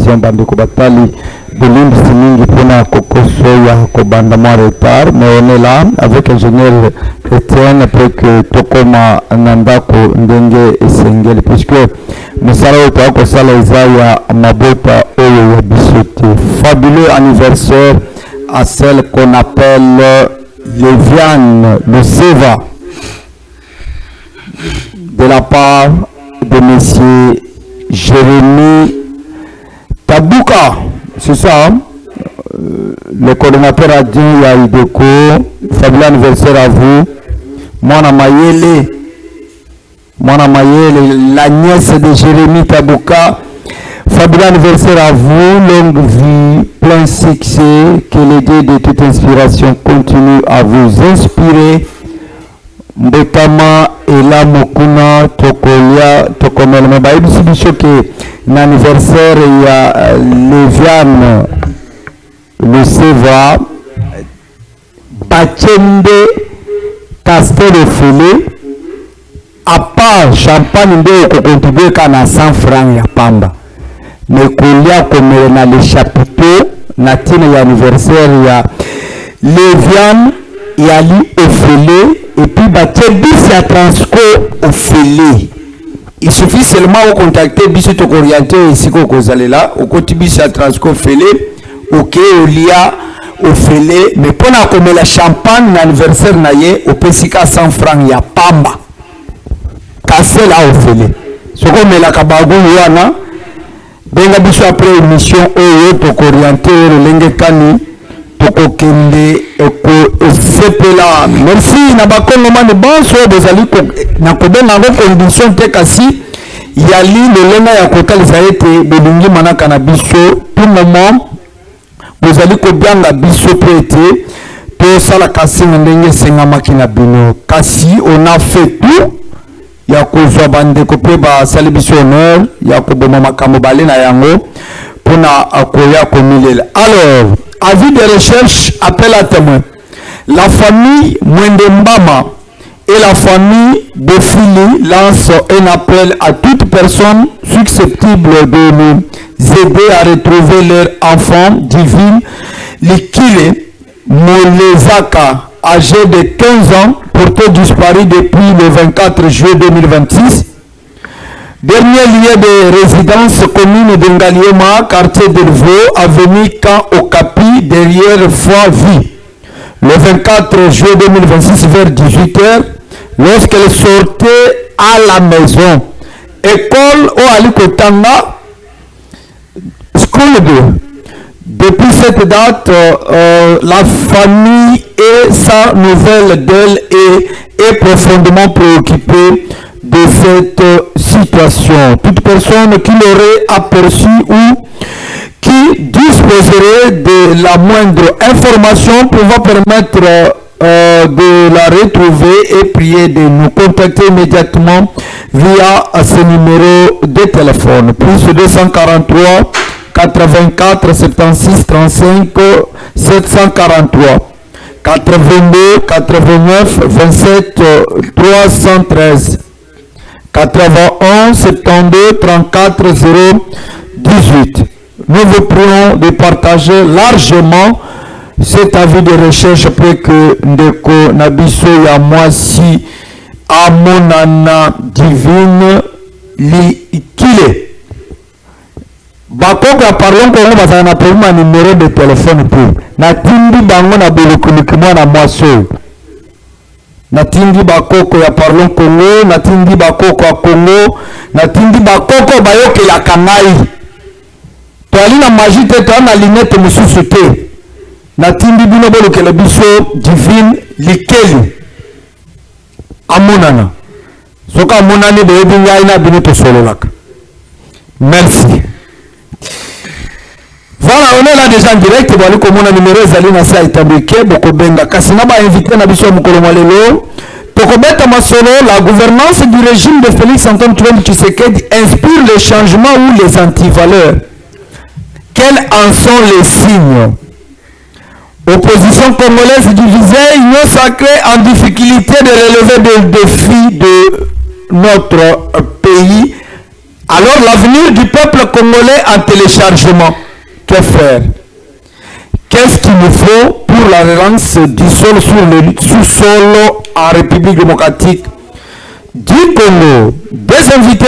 raison bandeko batali Belimbi Simingi Pona Kokoso ya Kobandama retard, mais on est là avec ingénieur Etienne après que Tokoma Nandako Ndenge Esengeli, puisque Messala Otako Sala Isaya Mabota Oyo Yabisote. Fabuleux anniversaire à celle qu'on appelle Léviane, le Seva, de la part de monsieur Jérémy Tabouka, c'est ça, hein? Le coordonnateur adjoint Yaïdeko. Fabuleux anniversaire à vous. Mwana Mayele, la nièce de Jérémy Tabouka. Fabuleux anniversaire à vous, longue vie, plein succès, que les dieux de toute inspiration continuent à vous inspirer. Mbekama Ela Mokuna Tokolia Tokomel Mabaï Bisibishoke, l'anniversaire il y a Léviane, le Seva, Bachende Castel Félé, à part champagne de contribuer qu'à 100 francs ya pamba. Mais Kolia comme na les chapiteaux, natine anniversaire il y a Léviane, il y a lui Ophélie. Et puis, bis à Transco au Félé. Il suffit seulement de contacter bis to orienté ici que vous allez là, au côté bis à Transco Félé, ok, au lia au Félé, mais pour la comme la champagne l'anniversaire naie au PCK 100 francs ya pamba. Cassé là au Félé. Ce qu'on met la kabago yana, benga bis après émission au to orienté le lengekani. Tokokende eko sepela. Merci na bakongo mane banso bozali ko na kobenga ngo condition te kasi yali lelenga ya kotalisa ete belingi manaka na biso tout moment bozali ko byanga biso prete to sala kasi ndenge senga makina bino kasi on a fait tout ya kozwa bande ko pe ba sali biso honneur ya ko boma makambo bale na yango pona akoya ko milela. Alors avis de recherche, appel à témoin. La famille Mwendembama et la famille Bofili lancent un appel à toute personne susceptible de nous aider à retrouver leur enfant divin, Likile Molezaka, âgé de 15 ans, porté disparu depuis le 24 juillet 2026. Dernier lieu de résidence commune de Ngaliema, quartier d'Elvaux, avenue Camp au Capi, derrière Foi-Vie. Le 24 juillet 2026 vers 18h, lorsqu'elle sortait à la maison. École au Alikotanga, School 2. Depuis cette date, la famille et sa nouvelle d'elle est profondément préoccupée de cette situation. Toute personne qui l'aurait aperçu ou qui disposerait de la moindre information pouvant permettre de la retrouver et prier de nous contacter immédiatement via ce numéro de téléphone plus 243 84 76 35 743 82 89 27 313 81 72 34 018. Nous vous prions de partager largement cet avis de recherche après que Ndeko Nabiso ya Mwasi Amonana Divine Likile. Bakoko ya parlons kongo bazana na problème numéro de téléphone pour. Na tindi bango na bulukulikimo na Mwaso. Natindi bakoko ya parlons Congo, natindi bakoko ya Congo, natindi bakoko bayoke la kanai. Toali na magie te to na linete mususu te. Natindi bino boloke la biso divine Likeli. Amonana. Soka amonani de ebinga ina bino to sololaka. Merci. Voilà, on est là déjà en direct. Voilà comment on a numéro Zalina Sa Itabike, Bokobenga. Kasina ba invité na biso mukolo malelo. Tokobeta masolo, la gouvernance du régime de Félix Antoine Tshisekedi inspire les changements ou les antivaleurs. Quels en sont les signes? Opposition congolaise divisée, union sacrée en difficulté de relever des défis de notre pays Alors l'avenir du peuple congolais en téléchargement, que faire? Qu'est-ce qu'il nous faut pour la relance du sol sur le sous-sol en République démocratique du Congo? Des invités,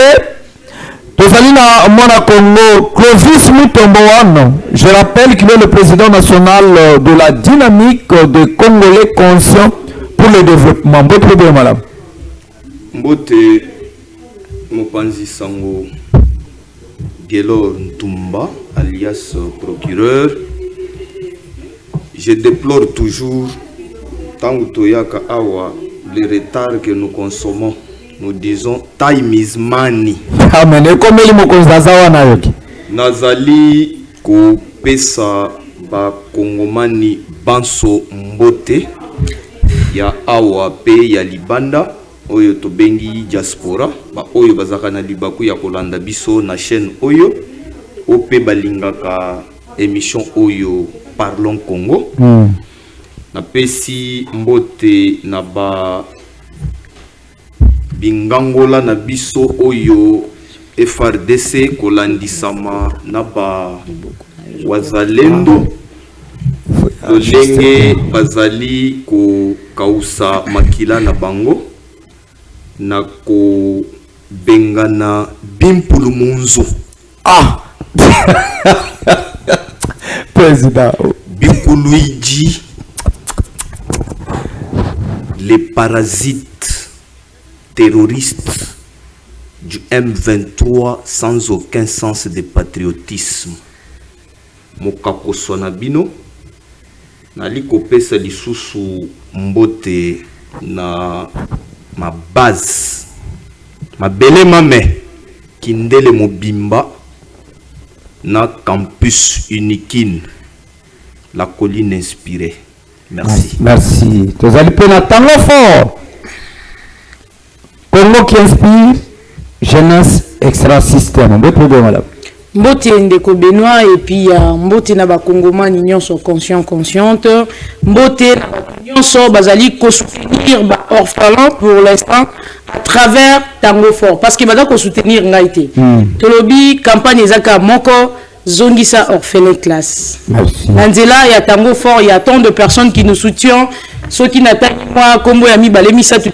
Tozalina Mona Congo, Clovis Mutomboano. Je rappelle qu'il est le président national de la dynamique des Congolais conscients pour le développement. Votre bien, madame. Mbote Mopanzi Sango Gelor Ntumba, alias procureur. Je déplore toujours, Tangu Toyaka Awa, les retards que nous consommons. Nous disons time is money. Amen. Et comme il m'a Nazali ko pesa ba Kongomani banso mbote ya awa pe ya libanda oyo to bengi diaspora ba oyo bazaka na libaku ya kolanda biso na chaîne oyo ope balingaka émission oyo Parlons Congo. Na pesi mbote na ba bingangola na biso oyo FRDC kolandisama na ba wazalendo lolenge bazali ko kausa makila na bango na ko bengana bimpulu munzo. Président Bikuluiji, les parasites terroristes du M23 sans aucun sens de patriotisme. Mokako Sonabino, nali kopesa lisusu mbote na ma base, ma belle mame, kindele mobimba, na campus Unikin, la colline inspirée. Merci. Merci. Tu as dit Tango fort. Congo qui inspire, jeunesse extra système. Bon problème, madame. Mbote ndeko Benoît et puis mbote na ba Congomani nyonso consciente. Mbote na ba nyonso bazali ko soutenir ba orphelin pour l'instant à travers Tango fort parce que bada ko soutenir ngaité. Tolobi campagne ezaka moko Zongisa orphelin classe. Nanzela ya Tango fort, il y a tant de personnes qui nous soutiennent. Ceux qui n'attendent moi comme Yami Balemisa tout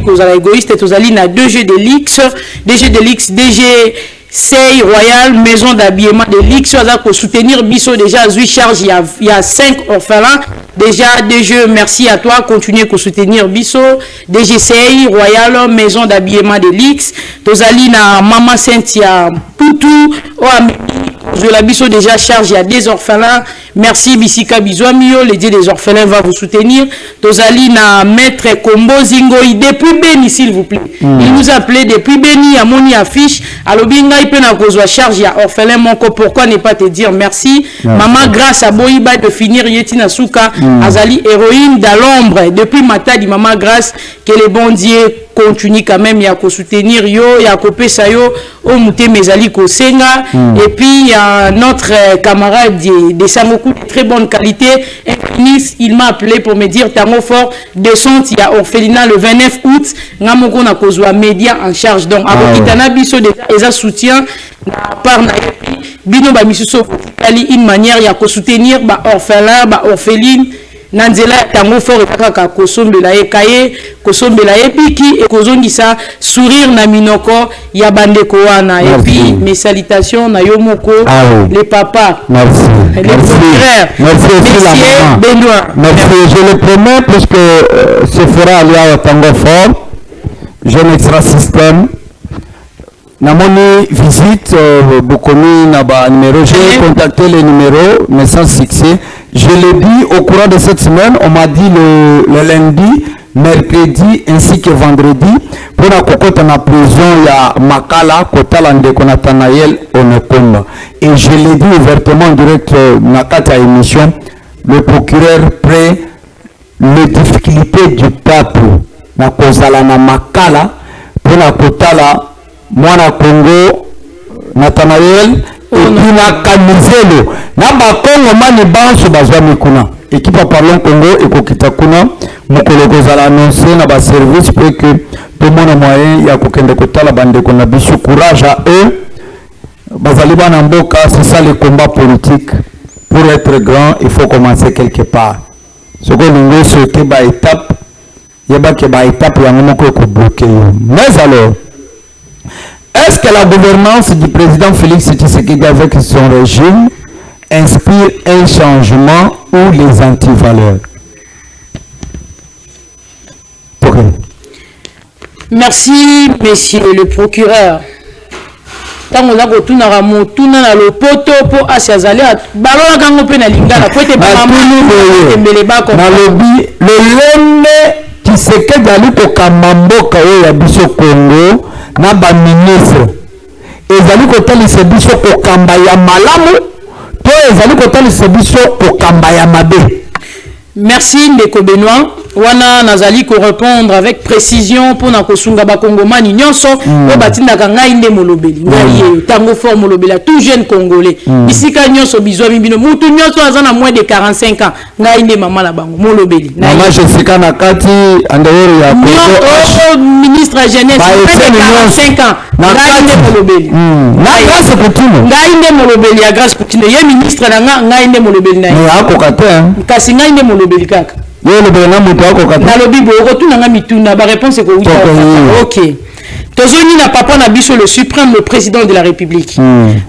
aux égoïstes et aux alliés na 2G de l'X, DG Sey Royal, maison d'habillement de l'X, pour soutenir Bisso déjà à 8 charges, il y a 5 orphelins. Déjà, DG, merci à toi, continuez à soutenir Bisso. DG Sey Royal, maison d'habillement de l'X, Tozali na Maman Cynthia Poutou, je la Bisso déjà charge, il y a des orphelins. Merci Bissika Bizouamio, le dieu des orphelins va vous soutenir. Tozali na Maître Kombo Zingoï, depuis Béni s'il vous plaît. Il nous a appelé depuis Béni, à Moni affiche. Alors Binga il peut na kozwa charge, il y a orphelin Monko, pourquoi ne pas te dire merci. Maman grâce à Boïba de finir Yetina Souka, Azali héroïne dans l'ombre. Depuis Matadi, Maman grâce, que les bons dieux continue quand même, il y a qu'à soutenir yo, il y a qu'à pesa yo, au mouté mezali ko senga, et puis il y a notre camarade de Sangoku de très bonne qualité, il m'a appelé pour me dire Tango fort, descente, il y a orphelinat le 29 août, ngamoko na kozwa média en charge, donc avec Kitana Bisso déjà soutien, par na bino ba misuso ali une manière, il y a qu'à soutenir ba orphelin, ba orpheline, Nanzela Tango fort et kaka kosombela ekaye kosombela epiki et kozongisa sourire na minoko ya bandeko wana et puis mes salutations na yomoko les papas merci les frères merci Benoît merci je le promets puisque ce fera à Tango fort jeune extra système Namoni visite Bokomi Naba numéro, j'ai contacté les numéros mais sans succès. Je l'ai dit au courant de cette semaine, on m'a dit le lundi, mercredi ainsi que vendredi pour la cocotte en prison il y a Makala Kotalande Konatanael Onekomba et je l'ai dit ouvertement en direct Nakata émission le procureur près les difficultés du peuple na kozala na Makala pour la Kotala Mwana Congo Nathanael et puis na Kamizelo na Bakongo mani banso bazwa mikuna équipe à Parlons Congo et kokita kuna mukolo kozala annoncer na ba service pour que tout le monde moyen ya kokende kotala bande kona biso courage à eux Bazali bana mboka, c'est ça le combat politique. Pour être grand, il faut commencer quelque part. Ce que nous souhaitons, c'est étape. Il y a une étape qui est bloquée. Mais alors, est-ce que la gouvernance du président Félix Tshisekedi avec son régime inspire un changement ou les antivaleurs? Okay. Merci, monsieur le procureur. Tant on a retourné à Ramotuna na le poto pour asiazali balona kango pe na lingala po te ba mbele ba ko na lobi le lende Tshisekedi ali ko kamamboka oyo ya biso Congo na ba ministre ezali ko talisa biso ko kamba ya malamu to ezali ko talisa biso ko kamba ya mabe. Merci Ndeko Benoît. Wana nazali ko répondre avec précision pour na kosunga ba Congomani nyonso o batinda ka ngai nde molobeli ngai tango fort molobeli tout jeune congolais bisika nyonso bizwa bino mutu nyonso azana moins de 45 ans ngai nde mama la bango molobeli mama Jessica Nakati andeworo ya Congo ministre jeunesse plus de 45 ans ngai nde molobeli na grâce Poutine ngai nde molobeli ya grâce Poutine ye ministre na ngai nde molobeli na ye akokata kasi ngai nde molobeli kaka na lobi bo retourna nga mituna ba réponse ko oui. OK. Tozoni na papa na biso le suprême le président de la République.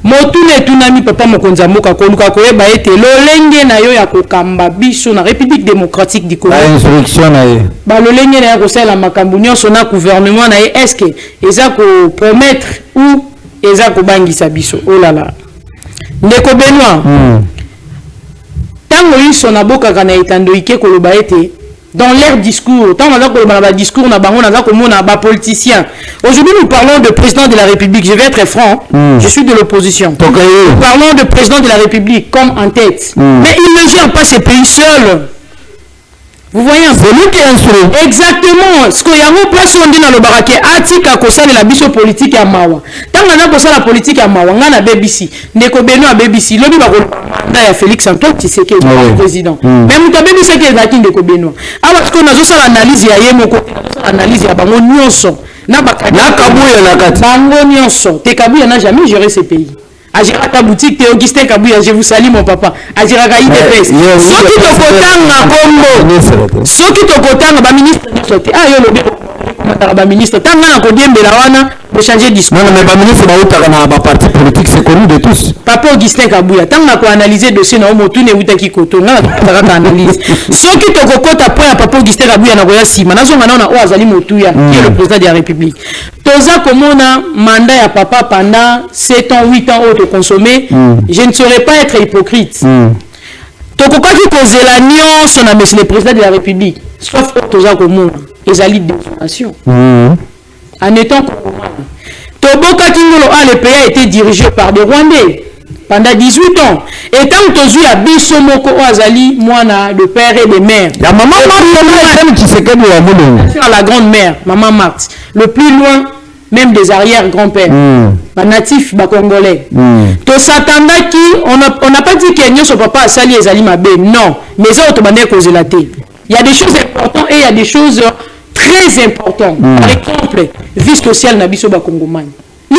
Motuna tunami papa mokonza moka ko luka ko eba ete lolenge na yo ya ko kamba biso na République démocratique du Congo. La instruction na ye. Ba lolenge na ya ko sala makambu nyonso na gouvernement na ye est-ce que eza ko promettre ou eza ko bangisa biso. Oh là là. Ndeko Benoît. Tango yiso na boka kana etando ike koloba ete dans leur discours tant na koloba na discours na bango na za komona ba politiciens. Aujourd'hui nous parlons de président de la République, je vais être franc, je suis de l'opposition. Nous parlons de président de la République comme en tête. Mais il ne gère pas ce pays seul. Vous voyez, c'est lui qui est instruit. Exactement. Ce qu'il y a en place, on dit dans le baraké, atika kosa de la biso politique à Mawa. Tant qu'on a kosa la politique à Mawa, on a BBC. Ndeko Benoît BBC. L'objet va il y a Félix Antoine Tshisekedi, le président. Même quand BBC qui est là, Ndeko Benoît. Alors parce qu'on a juste l'analyse, il y a yemoko, l'analyse, il y a bango nyonso. Na Kabuya na kati. Bango nyonso. Te Kabuya n'a jamais géré ce pays. Agira ta boutique, t'es Augustin Kabouya, je vous salue mon papa. Agira ka IDPS. Soki to kotanga Congo. Soki to kotanga ba ministre nyosote. Ah yo lobi matara ba ministre. Tanga na kodiembela wana de changer discours. Non mais ba ministre ba utaka na ba parti politique c'est connu de tous. Papa Augustin Kabouya, tanga ko analyser dossier na motu ne utaki koto. Nga na ka analyse. Soki to kokota point papa Augustin Kabouya na koya sima. Nazonga na o azali motuya qui est le président de la République. Toza komona mandat ya papa pendant 7 ans 8 ans au consommé, je ne saurais pas être hypocrite. Tokokaki kozela nyonso na monsieur le président de la République, sauf toza komona ezali déformation. En étant Tobokaki ngolo le pays a été dirigé par des Rwandais pendant 18 ans. Et tant que tu as biso moko azali mwana de père et de mère. La maman Marthe qui se kende ya mulungu. La grande mère, maman Marthe, le plus loin même des arrière-grands-pères, natifs congolais. To s'attendait qui on n'a pas dit qu'il y a son papa a sali ezali mabe, non, mais ça autobandé cause la thé. Il y a des choses importantes et il y a des choses très importantes. Par exemple, vie sociale na biso ba congomani. Vous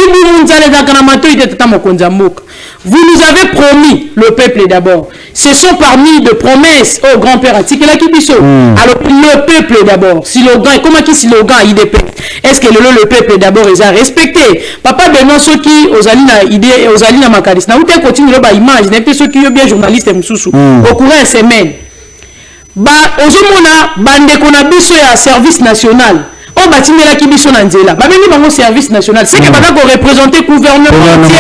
nous avez promis le peuple d'abord. Ce sont parmi de promesses au grand-père Atikela Kibiso. Alors le peuple d'abord. Slogan, comment qui slogan IDP? Est-ce que le peuple d'abord est à respecter? Papa Benoît ceux qui aux idée aux alina makaris. Na ute continue le ba image, n'est pas ceux qui sont bien journalistes msusu. Au courant de semaine. Ba ozomona bande kona biso ya service national. On bâtit la Kibiso Nanzela. Bah, mais nous service national. C'est que pas qu'on représenter gouvernement entier.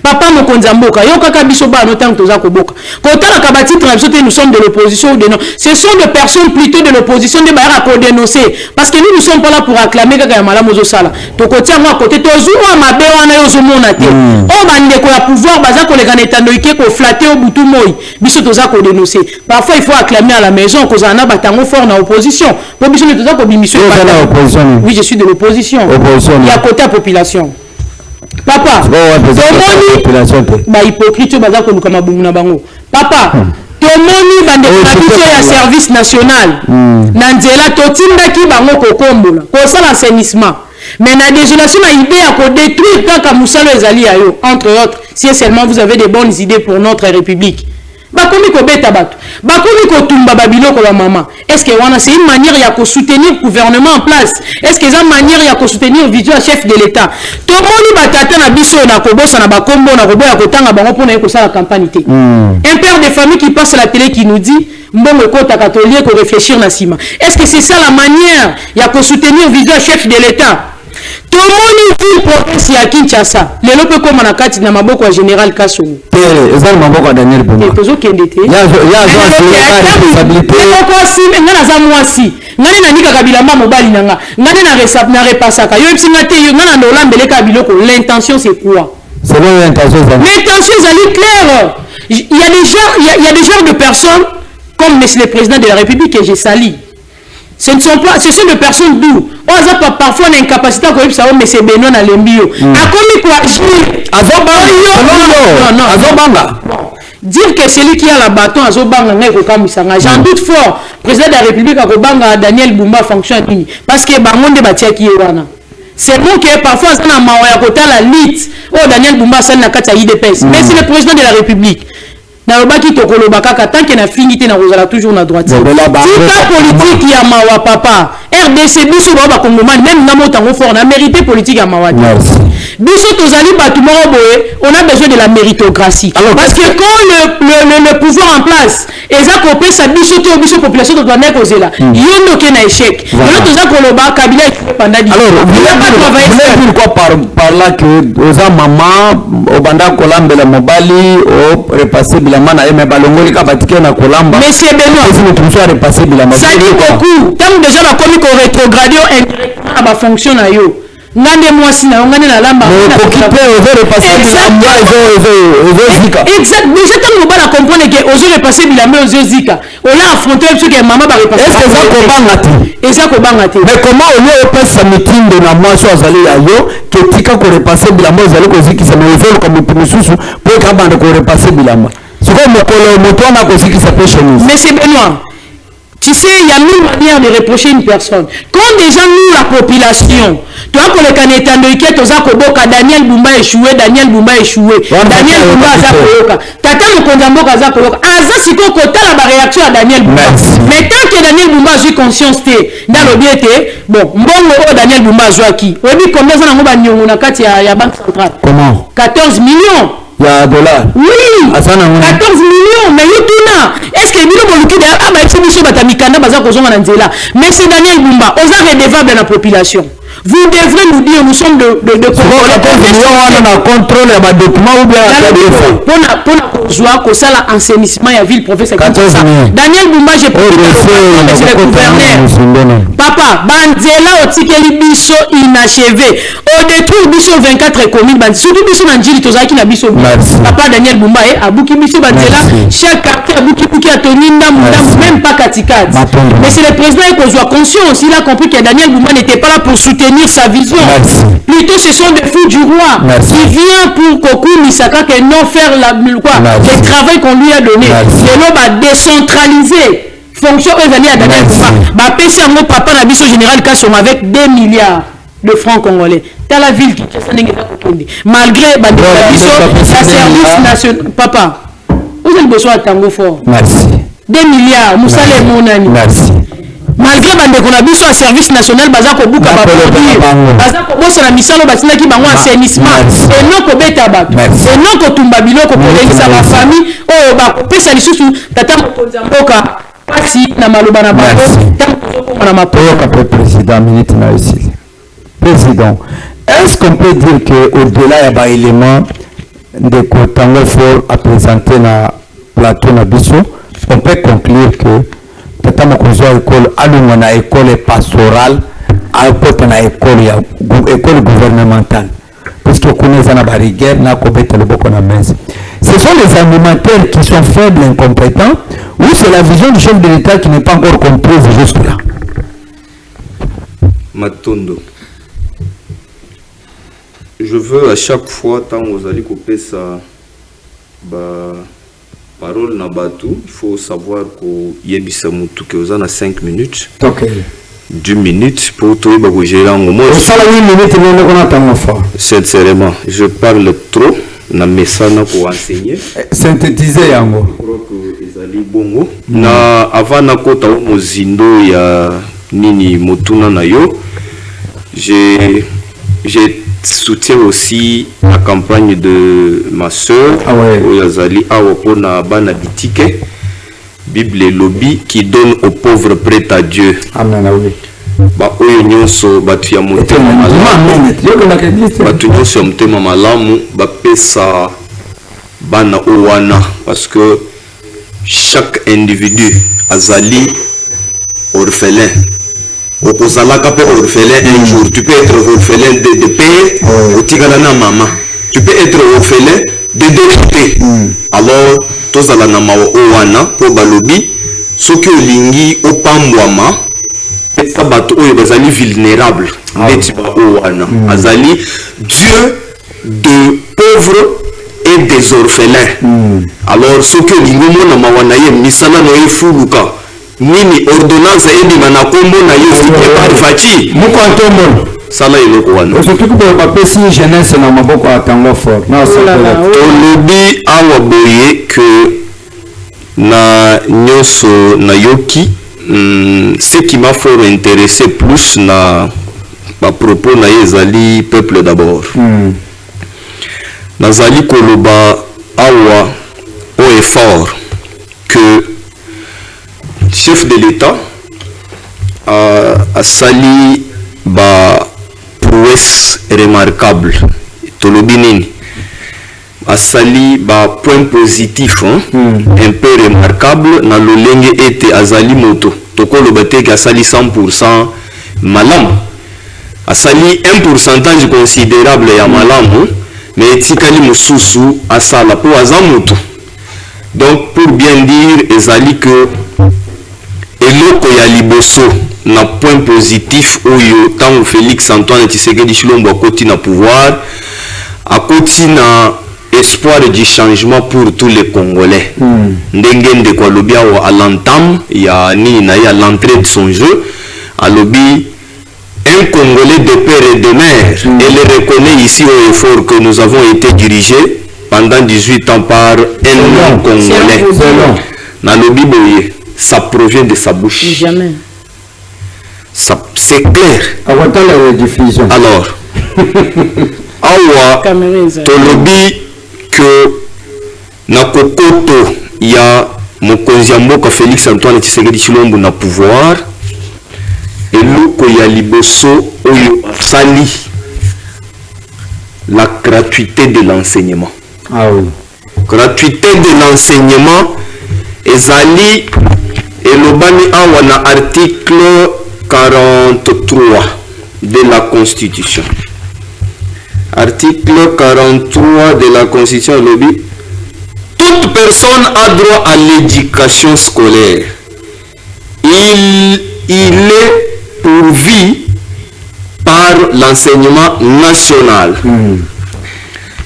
Papa Mokonzamboka. Yo kaka biso ba notam toza koboka. Quand on a kabati transition, nous sommes de l'opposition ou de non. Ce sont des personnes plutôt de l'opposition de Bayara pour dénoncer. Parce que nous ne sommes pas là pour acclamer kaka malamozo sala. To kotia moi côté tozu o mabe wana yo zo monate. O bande ko ya pouvoir baza ko les ganetando ike ko flatter au butu moi. Biso toza ko dénoncer. Parfois il faut acclamer à la maison cause on a batango fort na opposition. Pour biso toza ko bimission. Oui, je suis de l'opposition. Il y a côté la population. Papa, hypocrite, papa, tomoni bande service national. Nanzela totinda ki bango kokombola. Kosa l'assainissement. Mais la désolation a idée à détruire kaka musalo ezali ayo entre autres si seulement vous avez des bonnes idées pour notre république. Bakomi ko beta bato bakomi ko tumba babiloko la maman. Est-ce que wana c'est une manière ya ko soutenir le gouvernement en place? Est-ce que c'est une manière ya ko soutenir vision chef de l'état? To moni batata na biso na kobosa na bakombo na koboya kotanga bango pona ko sala campagne té. Un père de famille qui passe à la télé qui nous dit mbongo kota catholique ko réfléchir na sima. Est-ce que c'est ça la manière ya ko soutenir vision chef de l'état? Tout le monde dit province ya Kinshasa. Les lopes comme na kati na maboko ya général Kassongo. Ezali maboko ya Daniel Bumba. Tozo kendete. Ya responsabilité. Ko si ngana za mwasi. Ngani na nika kabilamba mobali nanga. Ngani na repasaka. Yo epsinga te yo ngana ndola mbele kabiloko. L'intention c'est quoi? Selon l'intention est claire. Il y a des genres de personnes comme monsieur le président de la République que j'ai sali. Ce sont des personnes d'où on a parfois l'incapacité à connaître ça, mais c'est Benoît à l'embio. A commis quoi? Dire que celui qui a la bâton à Zobanga n'est pas comme ça. J'en doute fort. Président de la République à Kobanga, Daniel Bumba fonctionne parce que Bangon de Batia qui est wana. C'est bon que parfois ça n'a pas kota la lit. Oh Daniel Bumba ça n'a qu'à IDPS. Mais c'est le président de la République. Narobaki tokolobaka tant que na finité na rozala toujours na droite. Tout politique ya mawa papa. RDC biso ba kongomani même na motango fort na mérité politique ya mawa. Biso tozali batu moko boye, on a besoin de la méritocratie. Alors, parce que quand le pouvoir en place, eza kopé sa biso to biso population to doit kozela. Yono ke na échec. Alors toza koloba kabila pendant 10 ans. Alors, vous voulez pourquoi par là que oza maman obanda kolambela mobali o repasser bilamana et balongoli kabatike na kolamba. Monsieur Benoît, si nous touchons à repasser bilamana. Ça dit beaucoup. Tant déjà la commis qu'on rétrograde indirectement à ba fonction na yo. Ngande mwasi na ngande na lamba na occupé aux repasser bilamba aux zika. Exact. Mais je t'en pas la comprendre que aux repasser bilamba aux zika. On a affronté ce que maman va repasser. Est-ce que ça kobangati? Et ça kobangati. Mais comment on lieu de passer sa meeting de na mwasi azali ayo que tika ko repasser bilamba azali ko ziki ça me veut comme mususu pour kabanda ko repasser bilamba. C'est comme mokolo motona ko ziki ça peut chemise. Mais c'est Benoît. Tu sais, il y a mille manières de reprocher une personne. Quand déjà nous, la population, toi, pour le canétan de Iké, tu as Koboka, Daniel Bumba échoué, Daniel Bumba échoué, Daniel Bumba Azakoyoka, Tata Mokondamboka Azakoyoka, Aza Siko Kota la réaction à Daniel Bumba. Mais tant que Daniel Bumba a eu conscience, dans le bien, bon, bon, Daniel Bumba a qui? On dit combien ça n'a pas de la Banque centrale? Comment? 14 millions. Il y a $. Oui, 14 millions, mais est-ce que mais c'est Daniel Bumba, on est redevable dans la population. Vous devrez nous dire, nous sommes de contrôle des documents ou bien pour la assainissement et ville professeur. Daniel Bumba, j'ai le gouverneur. Papa, Banzela Otikeli Biso inachevé. Au détruit Biso 24 communes, surtout Biso Nanjili Tozaki na Biso. Papa Daniel Bumba, Abouki Biso Banzela, chaque quartier Abouki Atoninda, même pas Katikat. Mais c'est le président qui a conscience, il a compris que Daniel Bumba n'était pas là pour soutenir sa vision. Plutôt ce sont des fous du roi qui vient pour Kokou Misaka que non faire le travail qu'on lui a donné. L'homme a décentralisé. Fonction aux années à Daniel Bumba. PC à mon papa na biso général Kassongo avec 2 milliards de francs congolais. Dans la ville qui malgré la service national. Papa, vous avez besoin de tango fort. Merci. 2 milliards, Moussale Monani. Merci. Malgré qu'on a besoin de service national, Bazako Bouka Bazako Bossa la Misalo Batina qui bango assainissement. Et non ko beta bat. Et non ko tumbabilo ko polisa ma famille. Oh ba ko pesa lisusu tata mokonza mboka. Pasi na maloba na bango. Tango na mapoka président minute na ici. Président, est-ce qu'on peut dire que au-delà des éléments de Kotango Fort à présenter na plateau na biso, on peut conclure que tata mokonzi ya école alunga na école pastorale apota na école gouvernementale parce que connaît na barrière na kobeta le boko na messe. Ce sont les animateurs qui sont faibles, incompétents, ou c'est la vision du chef de l'État qui n'est pas encore comprise jusque-là? Matondo, je veux à chaque fois tant vous allez couper ça parole na batu, il faut savoir que yebisa mutu que vous en a 5 minutes. Ok. 2 minutes pour tout gérer en moment. Sincèrement, je parle trop. Na mesana pour enseigner. Synthétiser yango. Je crois que ezali bongo. Na avant na kota mozindo ya nini motuna na yo. J'ai soutien aussi la campagne de ma sœur. Ah ouais. Oyazali awapona bana bitike. Bible et lobby qui donne aux pauvres prêts à Dieu. Amen, oui. Ba oyo nyonso batu ya motema malamu batu nyonso ya motema malamu bapesa bana owana parce que chaque individu azali orphelin okozalaka pe orphelin un jour tu peux être orphelin de père otikala na mama tu peux être orphelin de deux pères alors tozala na mawa owana po balobi soki olingi opambwama bato oyo bazali vulnérable neti ba owana azali Dieu de pauvres et des orphelins alors soki olingi omona mawa na ye misala na ye efuluka nini ordonnance ebima na kombo na ye sike parfati mokontombono sala eloko wana soki bapesi jeunesse na maboko atango fort tolobi awa boye que na nyonso na yoki ce qui m'a fort intéressé plus na propos na ezali peuple d'abord nazali koloba awa au effort que chef de l'État a sali ba prouesse remarquable tolobi nini asali ba point positif un peu remarquable na lolenge ete azali moto tokoloba teke asali 100% malamu asali un pourcentage considérable ya malamu mais etikali mosusu asala po aza moto donc pour bien dire ezali que eloko ya liboso na point positif oyo tango Félix Antoine Tshisekedi Tshilombo akoti na pouvoir akoti na espoir du changement pour tous les Congolais. Ndenge ndeko alobi awa à l'entame ya nini na ya l'entrée de son jeu alobi un Congolais de père et de mère. Elle reconnaît ici au effort que nous avons été dirigés pendant 18 ans par un non-Congolais. Nalobi boye, ça provient de sa bouche. Jamais. C'est clair. Alors, awa tolobi que na kokoto ya mokonzi ya mboka Félix Antoine Tshisekedi Tshilombo na pouvoir eloko ya liboso oyo sali la gratuité de l'enseignement. Ah oui. Gratuité de l'enseignement ezali elobani awa na article 43 de la Constitution. Article 43 de la Constitution lobby. Toute personne a droit à l'éducation scolaire. Il est pourvu par l'enseignement national.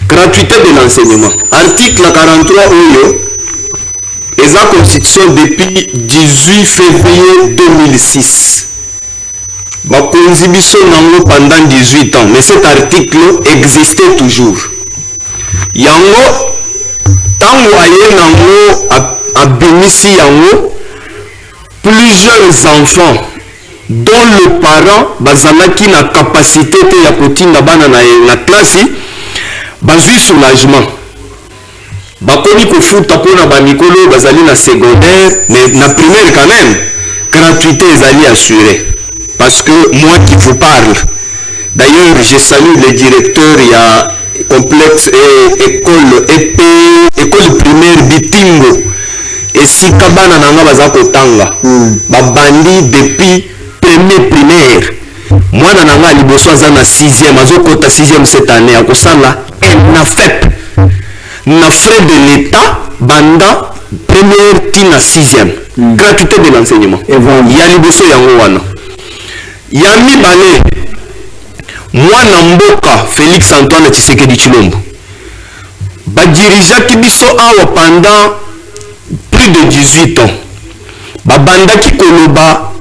Gratuité de l'enseignement. Article 43 oyo et la Constitution depuis 18 février 2006. Bakonzi biso nango pendant 18 ans, mais cet article existait toujours. Yango tango aye nango abimisi yango, plusieurs enfants dont le parent bazalaki na capacité te ya kotinda bana na classe bazui soulagement. Bakomi kofuta pona ba mikolo bazali na secondaire, mais na primaire quand même gratuité ezali assurée. Parce que moi qui vous parle, d'ailleurs je salue le directeur, il y a complexe école primaire Bitingo et si kabana nanga baza kotanga babandi depuis premier primaire mwana nanga liboso aza na 6e azokota 6e cette année akosala na FEP na frais de l'État banda première tina 6e gratuité de l'enseignement ya liboso yango wana ya mibale mwana mboka Félix Antoine Tshisekedi Tshilombo badirijaki biso awa pendant plus de 18 ans babandaki koloba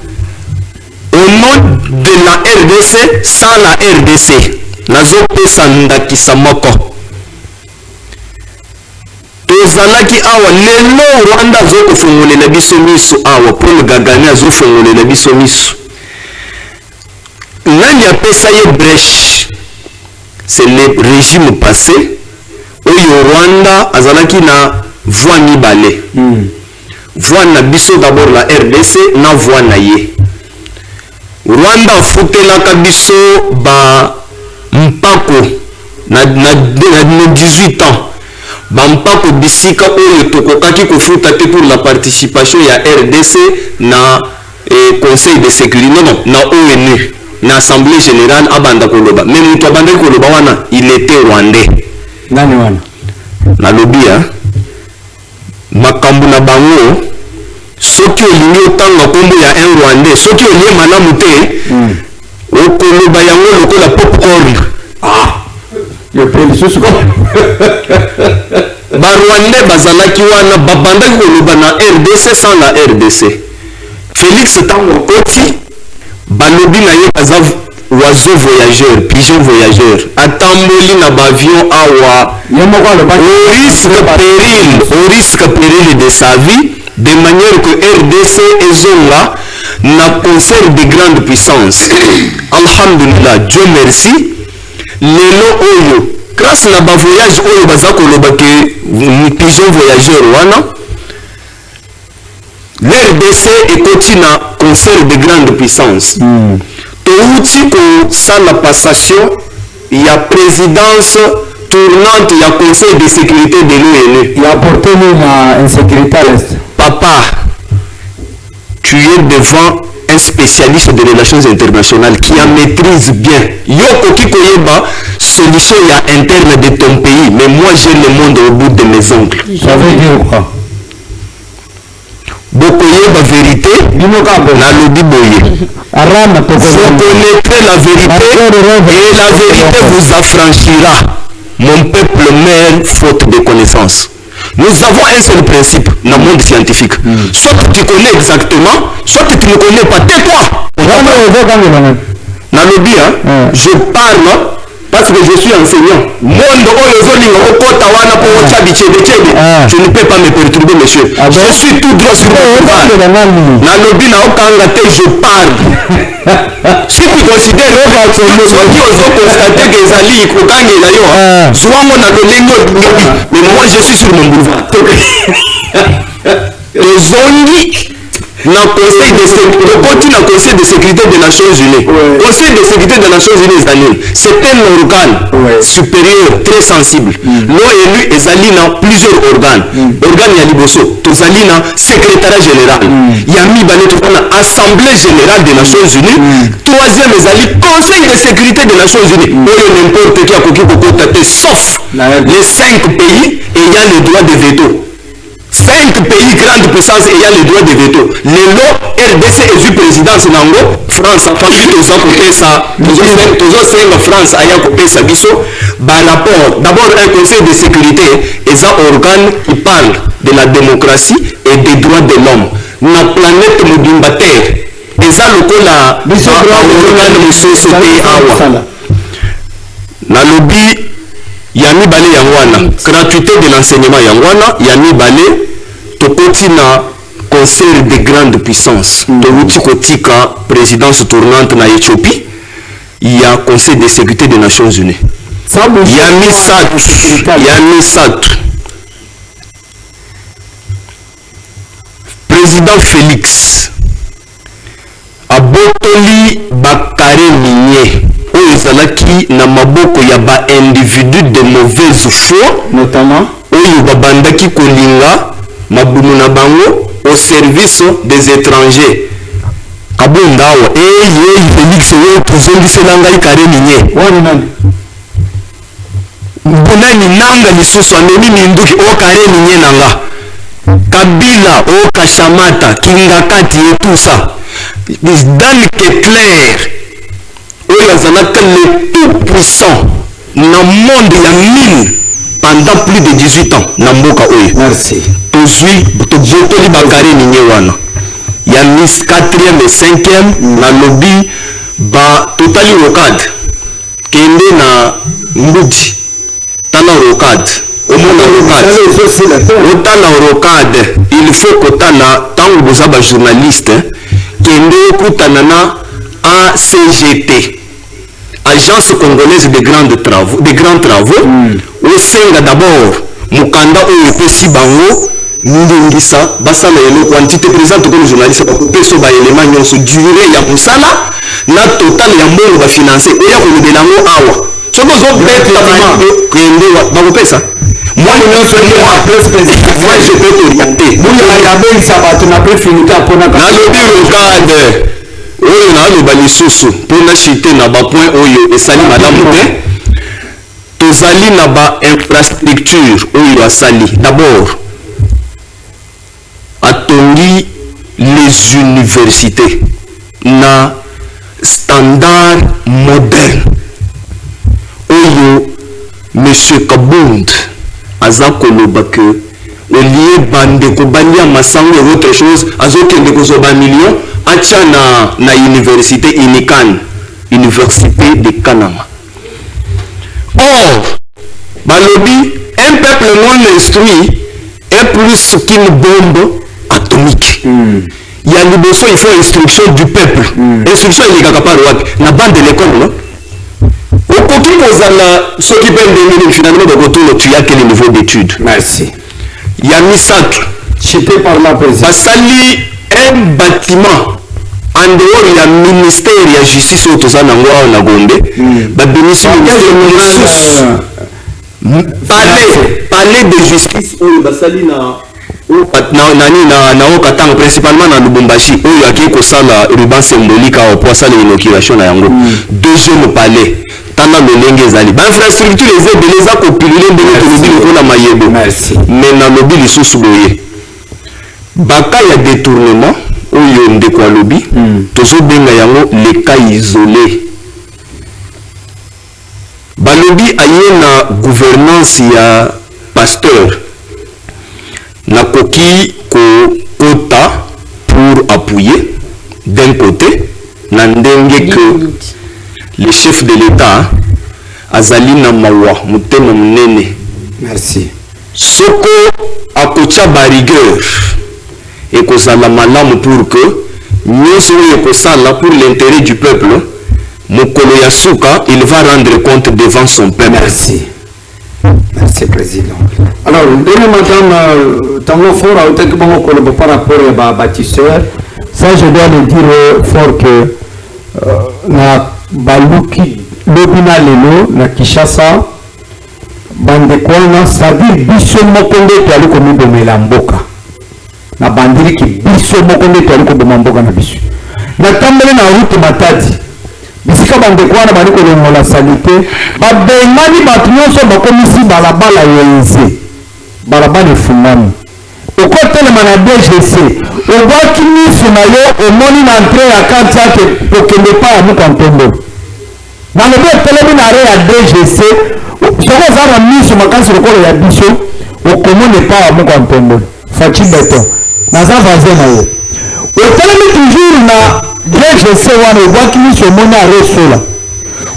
au nom de la RDC sans la RDC. Nazopesa ndakisa moko. Tozalaki awa lelo Rwanda azokofongolela biso miso awa Paul Kagame azofongolela biso miso. Nani apesa ye brèche? C'est le régime passé. Oyo Rwanda azalaki na voix mibale. Voix na biso d'abord la RDC na voix na ye. Rwanda afutelaka biso ba mpako na 18 ans. Ba mpako bisika oyo tokokaki kofuta te pour la participation ya RDC na Conseil de sécurité. Non, na ONU. Na Assemblée générale abanda koloba. Mais mutu abanda koloba wana, il était rwandais. Nani wana? Na lobia makambo na bango soki olingi otanga kombo ya un rwandais, soki olie malamu te okoloba yango lokola popcorn. Yo peli susu ko. Ba rwandais bazalaki wana babandaki koloba na RDC sans la RDC. Félix tango koti balobi na ye baza oiseau voyageur, pigeon voyageur, atamboli na bavion awa au risque péril de sa vie, de manière que RDC ezonga na concert de grande puissance. Alhamdulillah, Dieu merci. Lelo oyo, grâce na ba voyage oyo baza koloba ke pigeon voyageur wana, l'RDC ekoti na concert de grande puissance. Touti ko sala passation ya présidence tournante ya conseil de sécurité de l'ONU. Il a porté une insécurité à l'Est. Papa, tu es devant un spécialiste de relations internationales qui en maîtrise bien. Yoko ki koyeba solution ya interne de ton pays, mais moi j'ai le monde au bout de mes ongles. Ça veut dire quoi? Bokoyeba vérité, na lobi boye. Vous connaîtrez la vérité et la vérité vous affranchira. Mon peuple meurt faute de connaissances. Nous avons un seul principe dans le monde scientifique. Soit tu connais exactement, soit tu ne connais pas. Tais-toi. Nalobi, je parle parce que je suis enseignant. Monde je ne peux pas me perturber, monsieur. Je suis tout droit sur le pouvoir. Nalobi na okanga je parle. Si tu considères mais moi je suis sur mon boulevard. Na conseil de sécurité des Nations Unies. Conseil de sécurité des Nations Unies, c'est un organe supérieur très sensible. L'ONU est plusieurs organes. Organe ya liboso, tozali na secrétariat général. Yami bane tozana Assemblée générale des Nations Unies. Troisième ezali Conseil de sécurité des Nations Unies. Oyo n'importe qui akoki kokota te sauf les 5 pays ayant le droit de veto. 5 pays grandes puissances ayant le droit de veto. Lelo RDC est du président Sinango, France a fait tout ça pour ça. Toujours France aya coupé sa biso. Par rapport, d'abord un conseil de sécurité est un organe qui parle de la démocratie et des droits de l'homme. La planète Mudimba Terre. Et ça le cola organe de société awa. Na lobby Yami Balé Yangwana, gratuité de l'enseignement Yangwana, Yami Balé, Tokoti na concert de grande puissance. Tokoti Kotika, présidence tournante na Éthiopie, il y a conseil de sécurité des Nations Unies. Yami Sat, président Félix, Abotoli Bakare Migné. Oyo ezalaki na maboko ya ba individu de mauvaise foi, notamment oyo babandaki kolinga mabumu na bango au service des étrangers. Kabunda awa Félix oyo tozongisela ngai kare minye mbonani nanga lisusu amemi minduki o kare minye nanga Kabila o Kashamata Kingakati et tout ça Dan Ketler oyo azalaka le tout puissant na monde ya mine pendant plus de 18 ans na mboka oyo. Merci. Tozwi tobotoli bakare ninye wana. il y a Miss 4e et 5e, na lobby, ba totali rocade, kende na mbudi, tana rocade, au monde na rocade, il faut que tana, tant que vous avez journaliste, kende kutana na ACGT, Agence congolaise de grands travaux, au Senga d'abord, Mukanda ou Pesi Bango, Ndingisa, Basala et quantité présente comme journaliste, Peso ba élément nyonso durée ya musala, na total ya mbongo ba financer, oya ko de lango awa. So bozo bête la kende ba ko pesa. Moi je peux t'orienter. Moi ya ben sabato na peut finita pona ka. Na le rocade. Oyo na lo ba lisusu pona chité na ba point oyo esali madame te. Tozali na ba infrastructure oyo asali. D'abord atongi les universités na standard moderne oyo monsieur Kabund aza koloba que au lieu bande ko bandia masango et autre chose azokende kozoba million atia na université Inikan, université de Kanama. Or balobi un peuple non instruit est plus qu'une bombe atomique. Il y a liboso, il faut instruction du peuple. Instruction il est capable de la bande de l'école, non? Au côté de ceux qui peuvent devenir finalement de retour, tu as quel niveau d'études? Merci. Il y a Misak, cité par la présidente. Basali un bâtiment en dehors il y a ministère, il y a justice au Tozan Angwa na Gombe. Babinisi palais de justice au Basali na okatanga principalement na Lubumbashi oyo aki kosala ruban symbolique au poisala inauguration na yango deuxième palais tana lolenge ezali ba infrastructure les a copilé ndenge tolobi lokola mayebo mais na lobi lisusu boye baka ya détournement oyo ndeko alobi tozobenga yango les cas isolés balobi aye na gouvernance ya pasteur na koki kota pour appuyer d'un côté na ndenge que le chef de l'État azali na mawa mutema munene. Merci. Soko akocha ba rigueur et kozala malamu pour que nyonso oyo kosala pour l'intérêt du peuple mokolo ya suka il va rendre compte devant son peuple. Merci. Merci président. Alors, demain madame, tango fort a été par rapport à bâtisseur. Ça, je dois le dire fort que na baluki lobina lelo na Kishasa bande kwana c'est-à-dire biso mokonde to ali komi bomela mboka na bandiri ki biso mokonde to ali ko bomela mboka na biso na tambele na route matadi bisika bande kwana bali ko longola salite babengani batu nyonso bakomisi balabala yenze balabala efungami okotelema na DGC obwaki miso na yo omoni na entrée ya kante yake okende pa ya mukantombo na lobi etelemi na re ya DGC soko oza na miso makasi lokolo ya biso okomoni pa ya mukantombo faci beton naza vaze na ye otelemi toujours na DGC wana obwaki miso omoni are sola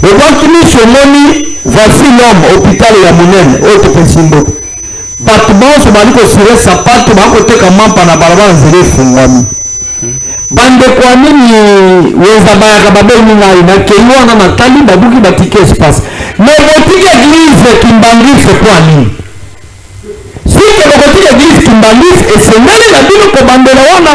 obwaki miso omoni voici l'homme hôpital ya monene oyo topesi mboka bato bonso bali kosire sapato bakoteka mampa na balabala nzela efungwami bandeko ya nini weza bayaka babeni ngai nakei wana natali babuki batike espace mais botike église kimbangise kwa nini sike bokotike église kimbangise esengeli na bino kobandela wana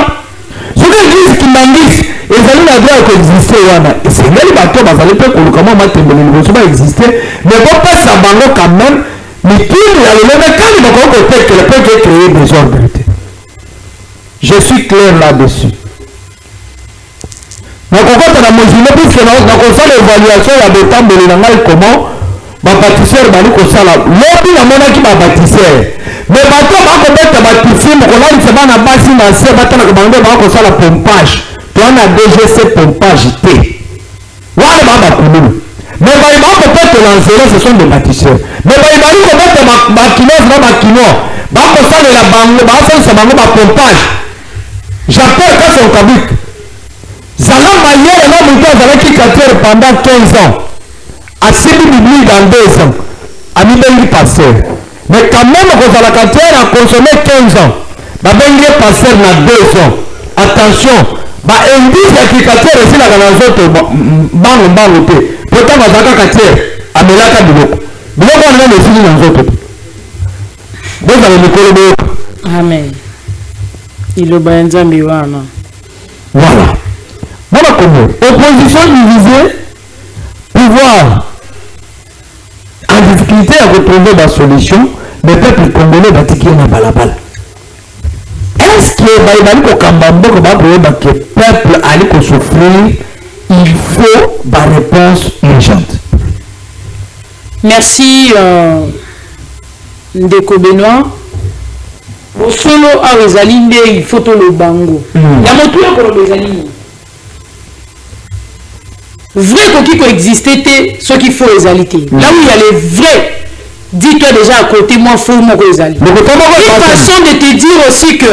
soki église kimbangise ezali na droit koexiste wana esengeli bato bazali mpe koluka mwa matembele liboso baexiste mais bopesa bango quand même mituni ya loleme kani bakoko kotekela mpe ke créer désordre te. Je suis clair là-dessus. nakokota na mojile puisque nakosala évaluation ya betamboli na ngai comment bapatisseur bali kosala lobi namonaki bapatisseur mais bato bakobeta batifimu kolalisa bana basi na se batanaka bango bakosala pompage toana DGC pompage te wana babakululu mais bali bakopetela nzela ce sont des bâtisseurs mais bali bali kobeta bakinoise na bakinois bakosalela bango basalisa bango bapompage Japon est son kabik. Zala manière là mon gars avec qui pendant 15 ans. A suivi Bible dans 2 ans. A mis le pasteur. Mais quand même quand la carrière a consommé 15 ans. Ba bengi pasteur na 2 ans. Attention, ba indice agriculteur aussi la dans autres bango te. Pourtant ba zaka carrière amelaka biloko. Biloko on a les filles dans autres. Vous avez le colobé. Amen. Il obanza miwana. Voilà. Voilà comment. Opposition divisée, pouvoir en difficulté à retrouver la solution, le peuple congolais va tirer na balabala. Est-ce que le peuple allait souffrir? Il faut une réponse urgente. Merci Ndeko Benoît. Au solo à Rosaline, il faut tout le bango. Il y a mon tour pour le Rosaline. Vrai qui coexistait, ce qu'il faut réalité. Là où il y a les vrais, dis-toi déjà à côté, moi, il faut mon réalité. Une façon de te dire aussi que,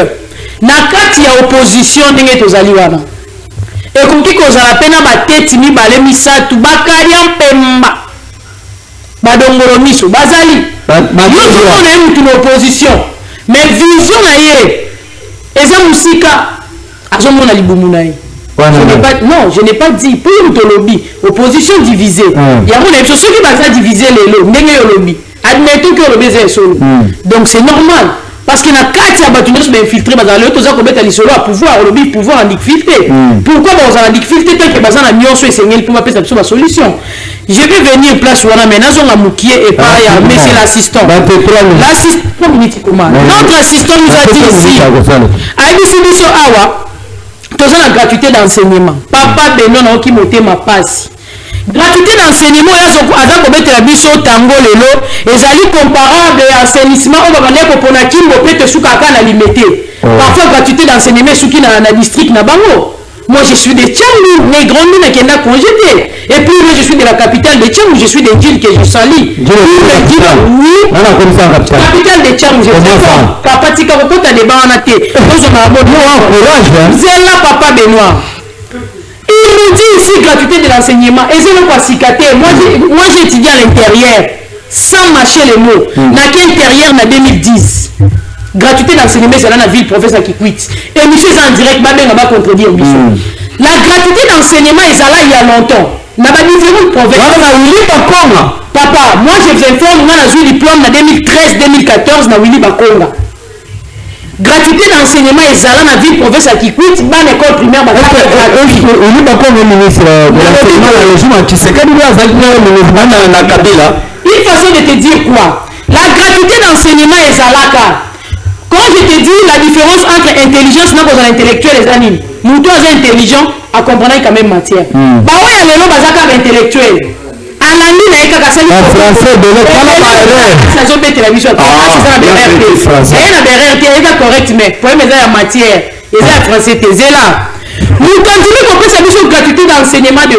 nakati ya opposition, n'est aux aliwana. Et comme qui cause la peine à ma tête, mi balé misatu, bakariam pemba. Badongoro miso, bazali. Yo, on est une opposition. Mais vision aye, eza musika, azomona libumunai. Je n'ai pas dit pour le lobby, opposition divisée. Il y a une chose qui va diviser les lots, mais le lobby. Admettons que le lobby est solo. Donc c'est normal. Parce qu'il y a 4 abattus qui sont infiltrés dans le lobby, ils ont pouvoir, le lobby pouvoir en infiltrer. Pourquoi on a infiltré tant que bazan a mis en soi et c'est pour appeler ça la solution. Je vais venir place où on a maintenant on a mouqué et pas mais c'est l'assistant. Notre assistant nous a dit ici. Aïbisi Awa. Tous la gratuité d'enseignement. Papa Benoît qui monte ma passe. Gratuité d'enseignement, il y a ce qu'on a biso tango lelo. Et ça est comparable à l'assainissement. On va demander pour Ponakim, on peut te soukakan à limiter. Parfois, gratuité d'enseignement, ce qui dans le district Nabango. Moi, je suis de Tchangou, les grands noms qui sont congédiés. Et puis, moi, je suis de la capitale de Tchangou, je suis de Djil que je salis. Oui, capitale de Tchangou, je sais pas. Papa Tika, vous pouvez te débattre en athée. Nous, on a un bon courage. Zéla, Papa Benoît. Il nous dit ici gratuité de l'enseignement. Et c'est le quoi cicater. Moi, j'ai étudié à l'intérieur, sans mâcher les mots. N'a qu'intérieur, en 2010. Gratuité d'enseignement, c'est dans la ville, professeur qui quitte. Et monsieur, c'est en direct, ma mère va contredire monsieur. La gratuité d'enseignement, est là il y a longtemps. N'a pas différent de professeur. Papa, moi je vous informe, moi j'ai eu le diplôme en 2013-2014 dans Willy Bakonga. Gratuité d'enseignement, est là dans la ville, professeur qui quitte, dans l'école primaire, Willy Bakonga, ministre de l'enseignement, la région, qui s'est la Kabila. Une façon de te dire quoi? La gratuité d'enseignement est là. Quand je te dis la différence entre intelligence et intellectuel et animes, nous tous intelligents à comprendre quand même matière. Bah ouais, il y a les noms intellectuels. À la ligne, il y a des français de l'école. Ça zone de télévision. C'est la BRT, il est correct, mais pour me dire la matière, il y a français, c'est là. Nous continuons à faire cette gratuité d'enseignement de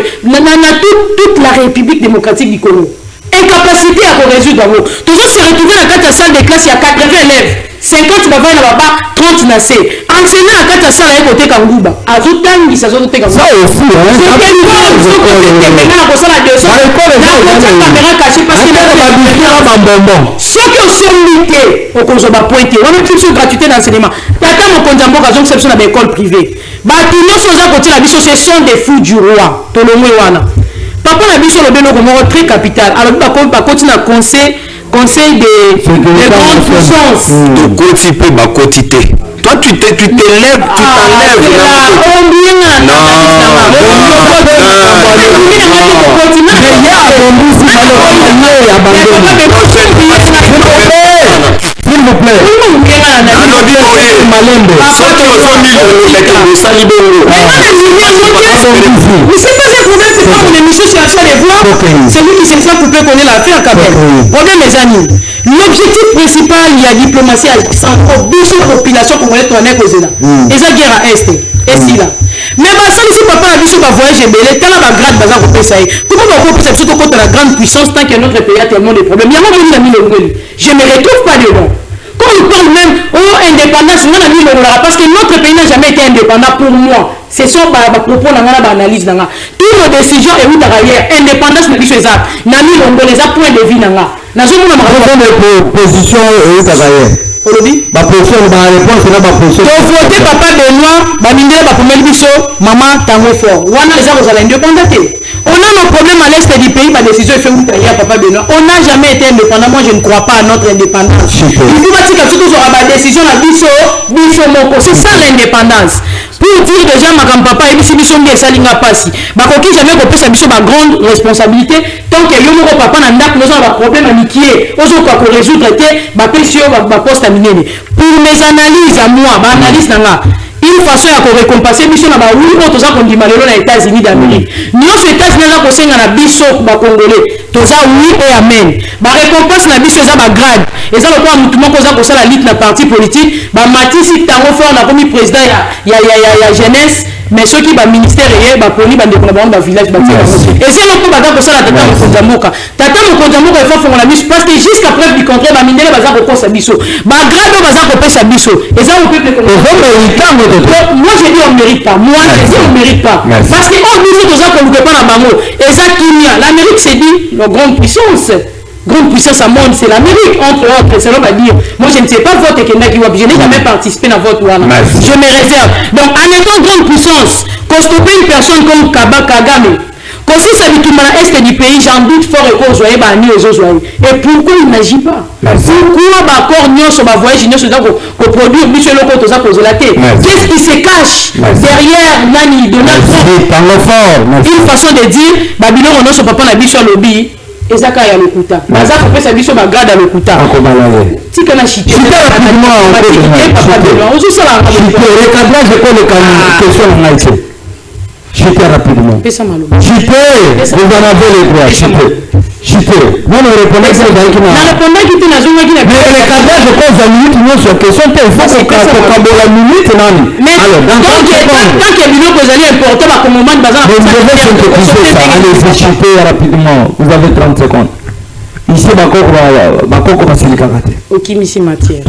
toute la République démocratique du Congo. Incapacité à résoudre. Toujours se retrouver dans la salle de classe, il y a 80 élèves. 50 bavai na baba 30 na C. Enseignant à kata sala yeko te kanguba. Azotangi sa zote te kanguba. Ça aussi hein. C'est quel niveau maintenant ko sala de ça. Caméra cachée parce que là ba bifia ba bonbon. Ce que somité au konzoba pointé. On a plus gratuité d'enseignement. Tata mo konjambo ka zonk na école privée. Ba tout non so za côté la biso ce sont des fous du roi. Tolomwe wana. Papa na biso le beno ko mo très capital. Alors ba continue à conseil de grande puissance. De côté peut ma quotité. Toi tu t'élèves, tu t'enlèves. S'il vous plaît. C'est lui qui s'est fait pour connaître l'affaire quand même. Regardez mes amis. L'objectif principal, il y a diplomatie sans population congolaise qui est causée là. Et ça guerre à Est. Et là. Mais ça ici papa a vu sur ma voyage belé, tant la grande bazar pour ça. Comment on peut percevoir contre la grande puissance tant que notre pays a tellement de problèmes. Il y a moi qui mis le je me retrouve pas dedans. Quand il parle même indépendance, parce que notre pays n'a jamais été indépendant pour moi. C'est ça que propos dans l'analyse. Toutes nos décisions et où derrière, indépendance, nous disons ça. Nous avons les points de vie. Nous avons des positions et derrière. Ma position, ma réponse, c'est là ma position. Donc, voter papa Benoît, maman, tango fort. On a indépendant. On a nos problèmes à l'est du pays, ma décision est faite où papa Benoît. On n'a jamais été indépendant. Moi, je ne crois pas à notre indépendance. Il faut que tu aies ma décision à c'est ça l'indépendance. Pour dire déjà, ma papa, et si nous bien salinga passi, ma coquille jamais qu'on peut s'habiller ma grande responsabilité. Tant que yo mon papa n'a pas de problème à niquer, aux autres pour résoudre, ma pétition, ma poste à miner. Pour mes analyses à moi, ma analyse n'a une façon à récompenser mission à oui autres gens qu'on dit malheureux aux États-Unis d'Amérique. Nous aux États-Unis là qu'on sait dans la biso ba congolais. Tout ça oui et amen. Ba récompense la biso ça ba grade. Et ça le quoi tout monde qu'on ça la lutte la parti politique, ba Matisi tango fort na comme président ya jeunesse. Mais ceux qui va ministère et va poli va dépendre village bâti et c'est non pas pour ça la tata Mokonjamoka il faut faire la mise parce que jusqu'à preuve du contraire va miner va za ko sa biso ba grade va za ko pesa biso et ça on peut moi je dis on mérite pas moi je dis on mérite pas parce que on nous tous ça qu'on pas na bango et ça kimia l'Amérique c'est dit la grande puissance à monde, c'est l'Amérique, entre autres, c'est l'homme à dire. Moi, je ne sais pas voter Kenda Kiwab, je n'ai jamais participé dans votre Wana. Je me réserve. Donc, en étant grande puissance, qu'on stopper une personne comme Kagame, qu'on si ça dit tout le est du pays, j'en doute fort et qu'on soit banni aux autres. Et pourquoi il n'agit pas? Pourquoi encore nous sur ma voyage, nous sommes qu'on produit, nous sommes là, tout ça, poser la tête. Qu'est-ce qui se cache derrière Nani, Donald Trump? Une façon de dire, Babylone, on a son papa, on a vu sur le lobby. Et ça quand il y a le couta. Baza fait sa mission bagarde le couta. Si qu'on a chité. Rapidement. Recadrage de quoi les questions en Haïti. Chité rapidement. Chité. Vous en avez les droits. Chité. Non, on répondait que ça va être. On répondait qu'il était dans une minute. Mais le recadrage de quoi la minute nous sur question il faut qu'on la minute non. Alors tant que l'union que vous allez importer à ce moment de bazar. Vous devez synthétiser ça. Allez, chité rapidement. Vous avez 30 secondes. Ici, Bakoko va se le karaté. Ok, ici matière.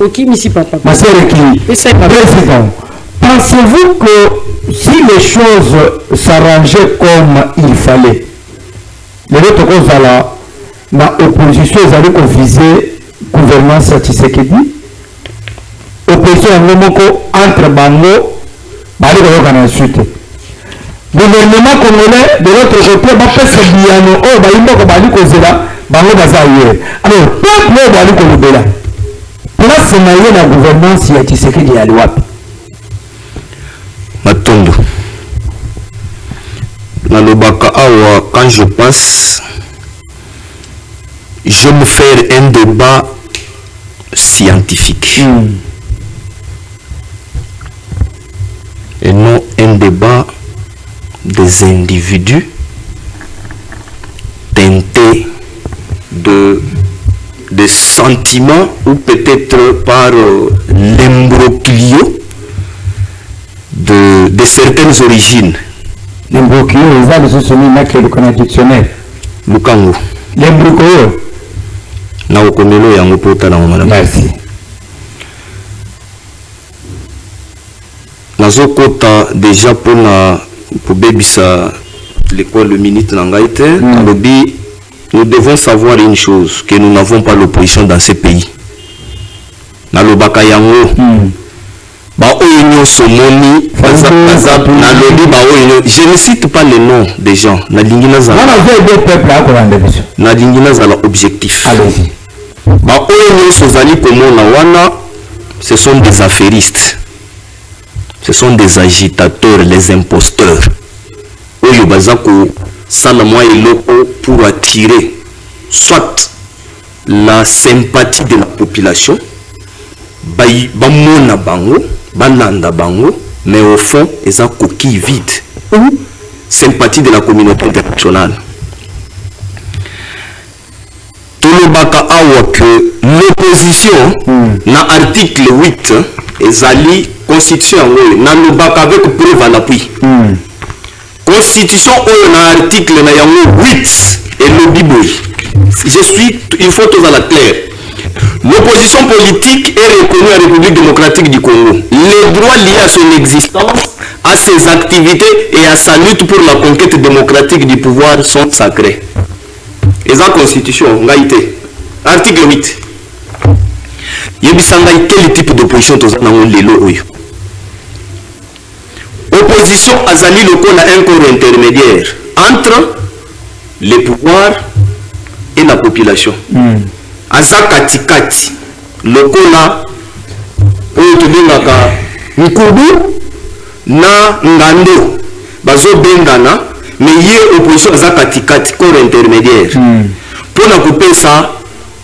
Ok, ici papa. Ma sœur est qui? Président. Pensez-vous que si les choses s'arrangeaient comme il fallait, les autres causes là, dans l'opposition, ils allaient viser gouvernance à Tshisekedi, opposition entre Bango, Bali Koyoka ensuite. Gouvernement congolais de l'autre côté, va faire ce biano, oh, Balimbo Bali Kozela, Bango Bazaïe. Alors, peuple Bali Kolobela, place naïe la gouvernance à Tshisekedi à l'Ouap. Matondo. Nalobaka awa, quand je passe, je me fais un débat scientifique. Et non un débat des individus teintés de sentiments ou peut-être par l'imbroglio de certaines origines. L'imbroglio, les arbres se sont mis à le dictionnaire. Lukango. L'imbroglio. Na okomelo yango pota na mama. Merci. Nazokota déjà pour bébisa l'école le minute nangaite. Nous devons savoir une chose, que nous n'avons pas l'opposition dans ce pays. Nalobaka yango. Je ne cite pas les noms des gens. Objectif. Ce sont des affairistes. Ce sont des agitateurs, les imposteurs. Pour attirer soit la sympathie de la population, mais au fond, ils ont coquille vide. Sympathie de la communauté internationale. Tolobaka awa que l'opposition, dans l'article 8, ezali constitution na lobaka avec preuve à l'appui. Constitution dans l'article 8 et le Bible. Il faut tout à la claire. L'opposition politique est reconnue en République démocratique du Congo. Les droits liés à son existence, à ses activités et à sa lutte pour la conquête démocratique du pouvoir sont sacrés. Et la Constitution, article 8. Yebisanga, quel type d'opposition tu as dans le Opposition azali lokola un corps intermédiaire entre les pouvoirs et la population. Aza katikati lokola oyo tobengaka nkubu na ngando bazo bengana, mais ye opposition aza katikati corps intermédiaire mpona kopesa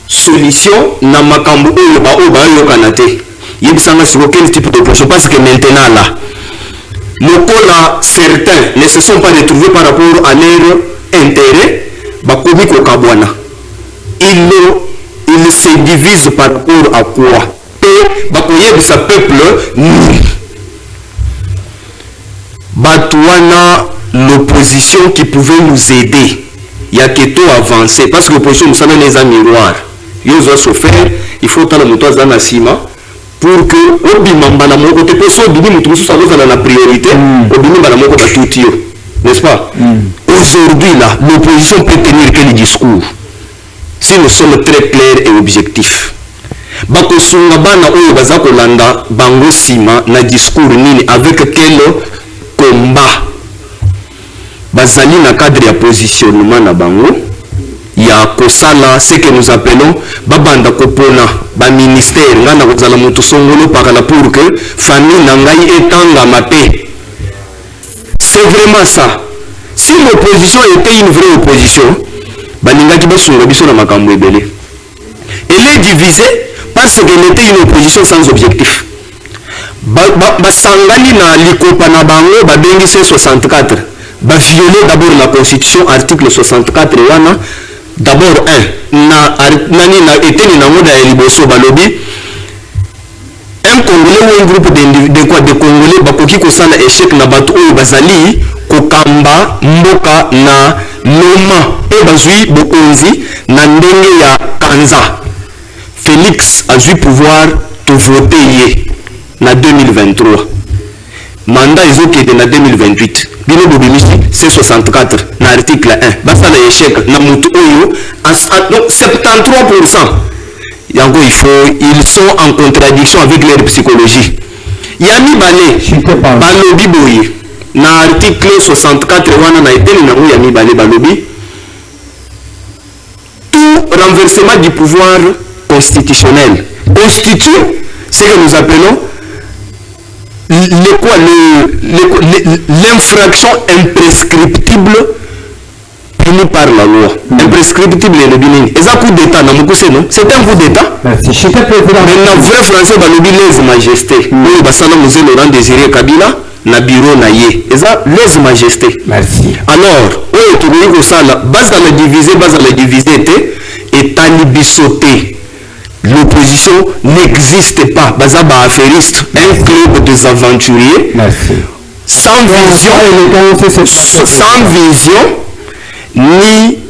solution na makambo oyo bayokana te. Yebisanga siko quel type d'opposition, parce que maintenant là lokola certains ne se sont pas retrouvés par rapport à leur intérêt, bakomi kokabwana. Il se divise par rapport à quoi? Et bakoyebisa peuple batouana l'opposition qui pouvait nous aider. Il y a que tout avancer parce que l'opposition nous savons les amis miroir. Ils ont souffert, il faut tant de motos dans la cima pour que obimamba na moko te poso bini mutu musu savoir la priorité obimamba na moko batutio, n'est-ce pas? Aujourd'hui là, l'opposition peut tenir quel discours si nous sommes très clairs et objectifs? Bakosunga bana oyo baza kolanda bango sima na discours nini, avec quel combat bazali na cadre ya positionnement na bango ya kosala ce que nous appelons babanda kopona ba ministère ngana kozala mutu songolo pakala pour que famille na ngai etangama te. C'est vraiment ça. Si l'opposition était une vraie opposition, balingaki basunga biso na makambo ebele. Elle est divisée parce qu'elle était une opposition sans objectif. Basangani na likopa na bango babengi C64. Violer d'abord la constitution article 64 wana. D'abord na eteni na ngoda ya liboso balobi un Congolais ou un groupe de Congolais bakoki kosala échec na bato oyo bazali kokamba mboka na loma e bazui bokonzi na ndenge ya Kanza. Félix azui pouvoir to voter ye na 2023. Mandat ezokende na 2028. Bino bobimisi C64 na article 1. Basa na échec na mutu oyo donc 73%. Yango ils sont en contradiction avec leur psychologie. Yami bale balobi boye na article 64 wana na eteni na ngo yami bale balobi tout renversement du pouvoir constitutionnel constitue ce que nous appelons l'infraction imprescriptible punie par la loi. Imprescriptible est le bilingue. Et ça coup d'état, c'est un coup d'état. Maintenant, vrai français, balobi lèse majesté. Oui, basala musée Laurent Désiré Kabila, na bureau na ye. Et ça, lèse majesté. Merci. Alors, oui, tu veux que ça, base à la diviser, et talibisoté. L'opposition n'existe pas. Bazaba affairiste, un club des aventuriers. Merci. Sans vision, ni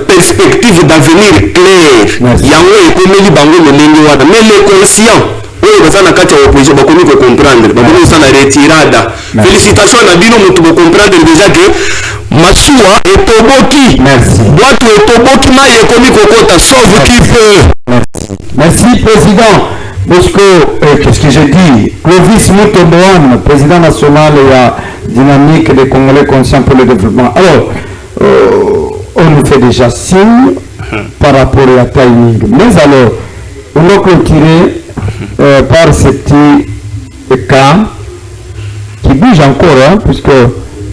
perspective d'avenir claire. Yango ekomeli bango lolenge wana. Mais les conscients, oyo baza na kati ya opposition bakomi ko comprendre, bakomi kosala retirada. Félicitations na bino mutu ko comprendre déjà que masuwa etoboki. Merci. Boîte etoboki na ekomi kokota sauve qui peut. Merci. Merci président. Bosco, qu'est-ce que j'ai dit? Clovis Mutomboan, président national et la dynamique des Congolais conscients pour le développement. Alors, on nous fait déjà signe par rapport à la timing. Mais alors, on va clôturer par ce petit cas qui bouge encore, hein, puisque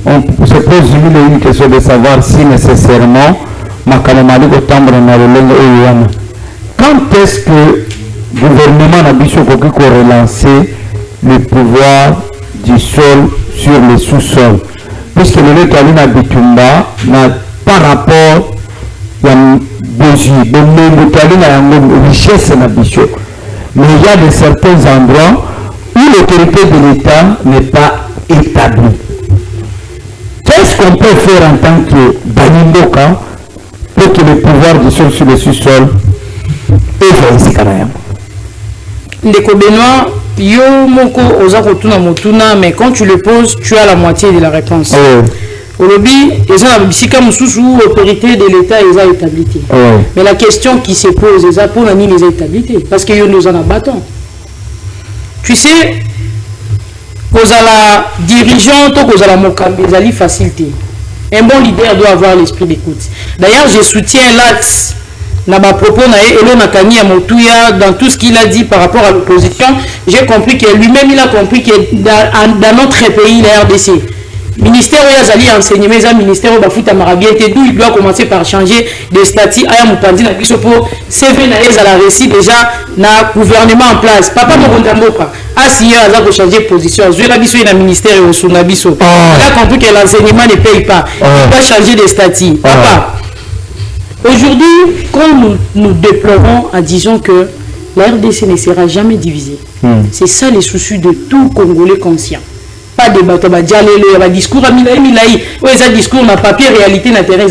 on se pose une question de savoir si nécessairement Makamamali Otambre n'a le quand est-ce que le gouvernement n'a pas relancer le pouvoir du sol sur le sous-sol? Puisque le Létalin a Bitumba n'a par rapport à la richesse na bicho. Mais il y a de certains endroits où l'autorité de l'État n'est pas établie. Qu'est-ce qu'on peut faire en tant que Banimboka pour que le pouvoir du sol sur le sous-sol Ndeko Benoît, yo moko oza kotuna motuna, mais quand tu le poses, tu as la moitié de la réponse. Au lobby, ils ont bisika mususu autorité de l'État, ils ont établi. Mais la question qui se pose, ils ont pour l'année les établis, parce que nous en abattons. Tu sais, aux la dirigeante, aux la mokambi, ils ont facilité. Un bon leader doit avoir l'esprit d'écoute. D'ailleurs, je soutiens l'axe na ba propos na Elo Nakani Motouya dans tout ce qu'il a dit par rapport à l'opposition. J'ai compris que lui-même il a compris que dans notre pays, la RDC, ministère où il y a enseignement, il ministère où Bafuta Marabiete, d'où il doit commencer par changer de statut. Aya Mupandi na biso pour CV na la récit déjà na gouvernement en place. Papa Mokondamoka a signé à changer de position. Je la biso na ministère au Sunabiso. Il a compris que l'enseignement ne paye pas. Il doit changer de statut. Papa. Aujourd'hui, quand nous déplorons en disant que la RDC ne sera jamais divisée, c'est ça les soucis de tout Congolais conscient. Pas de bateau, pas discours à Milaï, ou les discours na papier, réalité na terrain,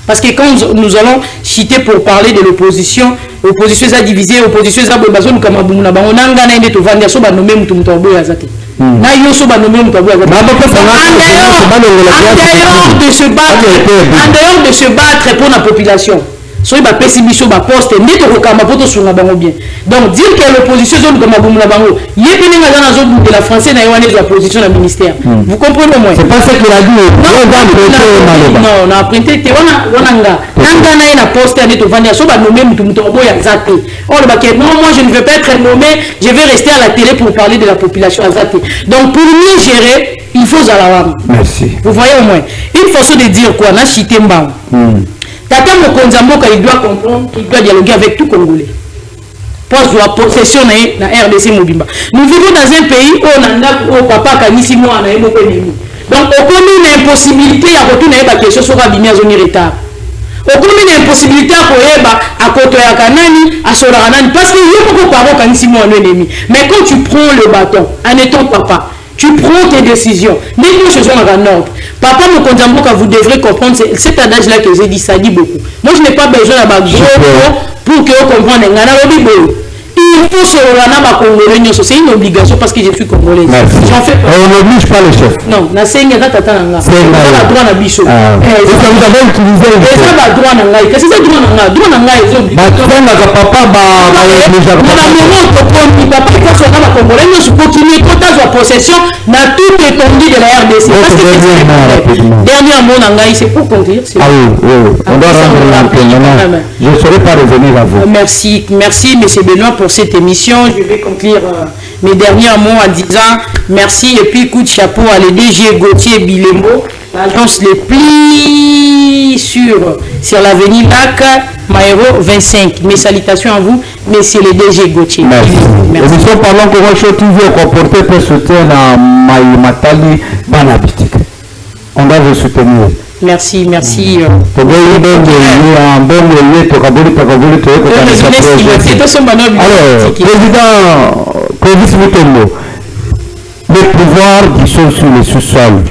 parce que quand nous allons citer pour parler de l'opposition, l'opposition est divisée, l'opposition est besoin comme on a gagné de tout vendre, so ba nommer mutu mutobo yazate. Na yo so ba nommer mutobo yazate. En dehors de se battre pour la population. So ba pessimisme ba poste ndito ko kama poto sunga bango bien. Donc dire que l'opposition zone comme abumuna bango, yepene nga na zo de la français na yoane de la position du ministère. Vous comprenez moi? C'est pas ça qu'il a dit. Non, na printé te wana nga. Nanga na ina poste ndito vania so ba nommer mutu mutobo ya zate. On le baké non, moi je ne veux pas être nommé, je vais rester à la télé pour parler de la population azate. Donc pour mieux gérer, il faut Zalawam. Merci. Vous voyez au moins. Une façon de dire quoi na chité mbao. Tata Mokonzamboka, il doit comprendre qu'il doit dialoguer avec tout Congolais. Pour la possession de la RDC Mobimba. Nous vivons dans un pays où on a papa Kanisi moi on a donc aucune impossibilité à retourner à la question sur la bimia zone retard. Aucune impossibilité à côté à Kanani, à Solanani, parce que il y a beaucoup de parents Kanisi moi un ennemi. Mais quand tu prends le bâton, en étant papa, tu prends tes décisions. Mais nous, ce sont en ordre. Papa Mokonzamboka, vous devrez comprendre cet adage-là que j'ai dit, ça dit beaucoup. Moi, je n'ai pas besoin d'avoir gros pour que vous compreniez. Il faut se rendre à c'est une obligation parce que je suis congolais. J'en fais pas. On n'oblige pas le chef. Non, na senga tata nanga. C'est la droit na biso. Vous avez utilisé le droit na ngai. Qu'est-ce que c'est droit na ngai? Droit na ngai est obligé. Papa déjà. Mon amour pour papa quand on a congolais, nous continuer quand on a possession na toute étendue de la RDC. Parce que dernier mot na ngai c'est pour conduire. Ah oui. On doit rendre l'antenne. Je ne saurais pas revenir à vous. Merci monsieur Benoît pour cette émission. Je vais conclure mes derniers mots en disant merci et puis coup de chapeau à les DG Gauthier Bilembo, l'agence les plis sur l'avenue Lac Maïro 25. Mes salutations à vous, messieurs les DG Gauthier. Merci. Nous parlons que moi je suis comporté pour soutenir Maï Matali Banabitik. On doit vous soutenir. Merci. Alors, président Clovis Mutombo, les pouvoirs qui sont sur le sous-sol,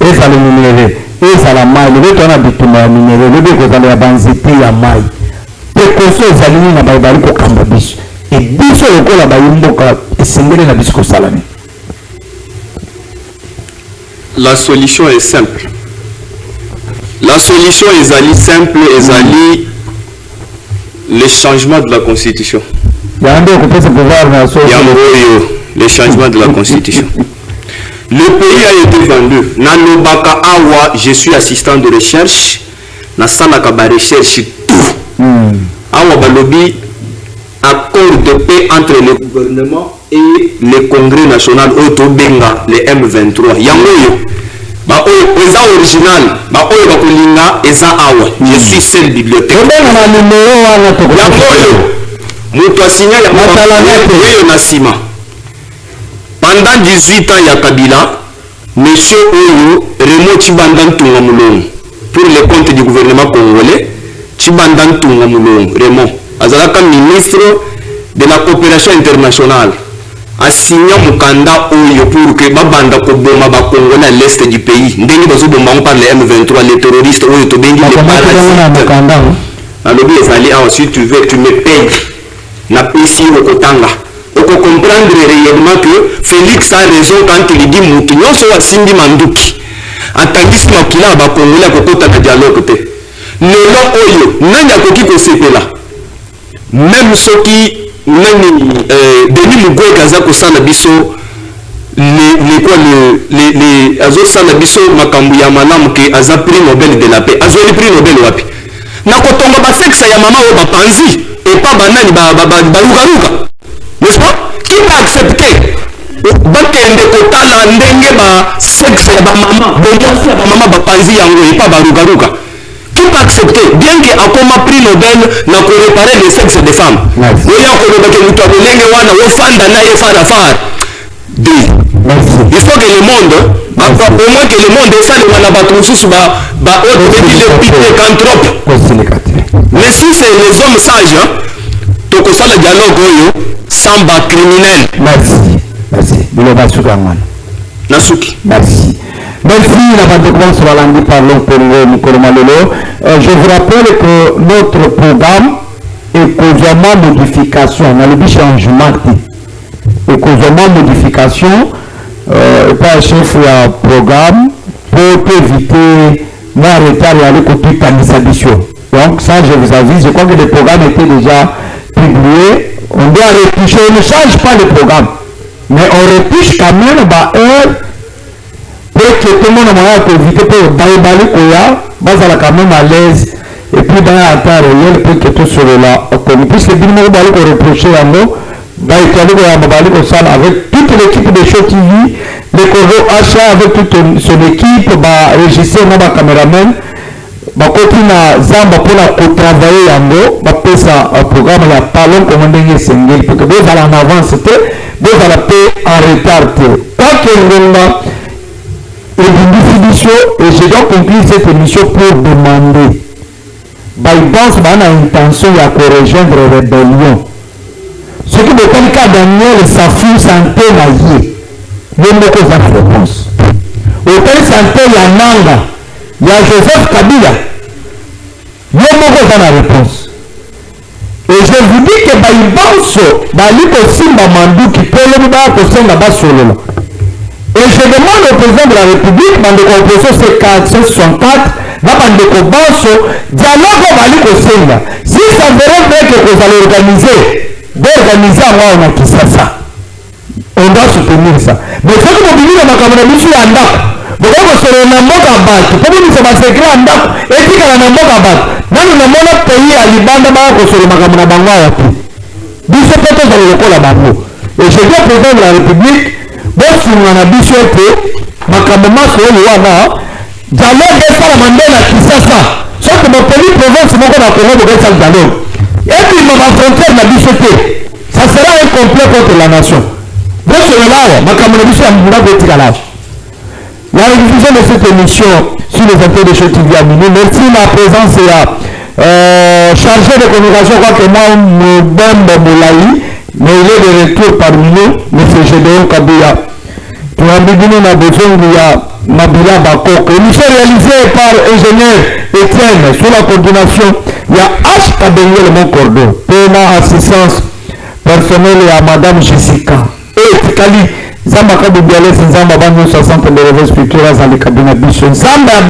et ça le minéré, et ça la maille, le temps habitué à minéré, le béco dans la banzité à maille. Précaution aux alignées n'a pas eu qu'au Cambabis. Et biso le coup là-bas, il m'a et s'engagé la bisco salami. La solution est simple. La solution est simple, est le changement de la constitution. Il y a un peu le changement de la constitution. Le pays a été vendu. Nanobaka Awa, je suis assistant de recherche. Nasalaka ba recherche tout. Awa Balobi, accord de paix entre le gouvernement et le Congrès national Otobenga, le M23. Yangoyo. Ba eza original, ba oyo bakolinga eza awa. Je suis seule bibliothèque. Yangoyo. Mutu asinya ya matalanga na sima. Pendant 18 ans ya Kabila, monsieur Oyo Raymond Tshibanda Ntunga Mulongo pour le compte du gouvernement congolais, Tshibanda Ntunga Mulongo Raymond azalaka ministre de la coopération internationale. A signé Mukanda Oyo pour que babanda ko boma ba Congolais à l'est du pays. Ndenge bazo bomba par les M23 les terroristes Oyo to bengi les parasites. alobi ezali awa si tu veux tu me payes na pesi okotanga oko comprendre réellement que Félix a raison quand il dit mutu nyonso asimbi manduki atangisi makila bakongoli akokota na dialogue te lelo oyo nani akoki kosepela même soki nani Denis Mukwege aza kosala biso azosala biso makambo ya malamu ke aza prix Nobel de la paix azoli prix Nobel wapi na kotonga basexe ya mama oyo bapanzi epa banani balukaluka n'est-ce pas qui va accepter bakende kotala ndenge basexe ya bamama bonyosi ya bamama bapanzi yango epa balukaluka qui va accepter bien que akoma prix Nobel na koréparer les sexes des femmes oyo akolobake mutu abolenge wana ofanda na ye farafara il faut que le monde au moins que le monde esalema na bato mosusu baoyo tobeki les picanthrope mais si c'est les hommes sages tokosala dialogue oyo sans bacriminel nasuki merci. Merci, la Bandécouverte sur la langue parlons Congo, Mokolo Malolo. Je vous rappelle que notre programme est causellement modification. On a le changement. Et causellement modification, par chef de programme, pour éviter mon retard et aller copier par les ambitions. Donc, ça, je vous avise. Je crois que le programme était déjà publié. On doit retoucher. On ne change pas le programme. Mais on retouche quand même, pour que tout le monde ait éviter pour bailler koya, bazala quand même à l'aise et puis dans la terre réelle pour que tout soit là. Puisque bien nous bailler qu'on reprocher à nous, bailler qu'on salle avec toute l'équipe de Show TV, les Congo Achat avec toute son équipe, régisseur, caméraman, côté na zamba pour la travailler yango, ça programme la parlons comme on dit single pour que vous allez en avance, vous allez payer en retard. Quand que et je dois conclure cette émission pour demander Baïbans a intention de rejoindre la rébellion. Ce qui est le cas Daniel Safou Santé Naïe, il y a une réponse. Hôtel Santé Yananga, il y a Joseph Kabila, il y a une réponse. Et je vous dis que Baïbans, aussi Mamandou qui peut le faire pour ça là-bas sur le. Et je demande au président de la République, dans le composition C464, dans le Banso, dialogue au Sénat. Si ça veut dire que vous allez organiser, moi on a qui ça. On doit soutenir ça. Mais ce que vous dites dans la communauté, c'est un dap. Vous avez que c'est un mot à battre. Pour vous, c'est un secret un dap. Et puis, il y a un mot à battre. Dans le monde pays, à l'Ibanda, c'est le Magamana Bangwa. D'où ce peut être le recours à Bango. Et je dis au président de la République, bosungana biso ete makambo maso oyo wana dialogue esala mandela kisasa soki mopeli province moko na Congo bokesala dialogue ebima bafrontière na biso te ça sera un complet contre la nation bosolola awa makambo na biso ya mbula boetikala la révision de cette émission sur les intérêts de Show TV à minuit. Merci la présence et chargé de communication quoi que moi Mbembe Moulaï. Mais il est de retour parmi nous, M. Gédéon Kabila. Pour un besoin, on a besoin de Mabila Bakok. Émission réalisée par ingénieur Étienne sous la coordination. Il y a H. Kabengel mon cordon. Pour assistance personnelle et à Madame Jessica. Et Tikali, Zamba Kabubialès, Zamba Banyo 60 de réveil spirituel dans les cabinets Bichon. Zamba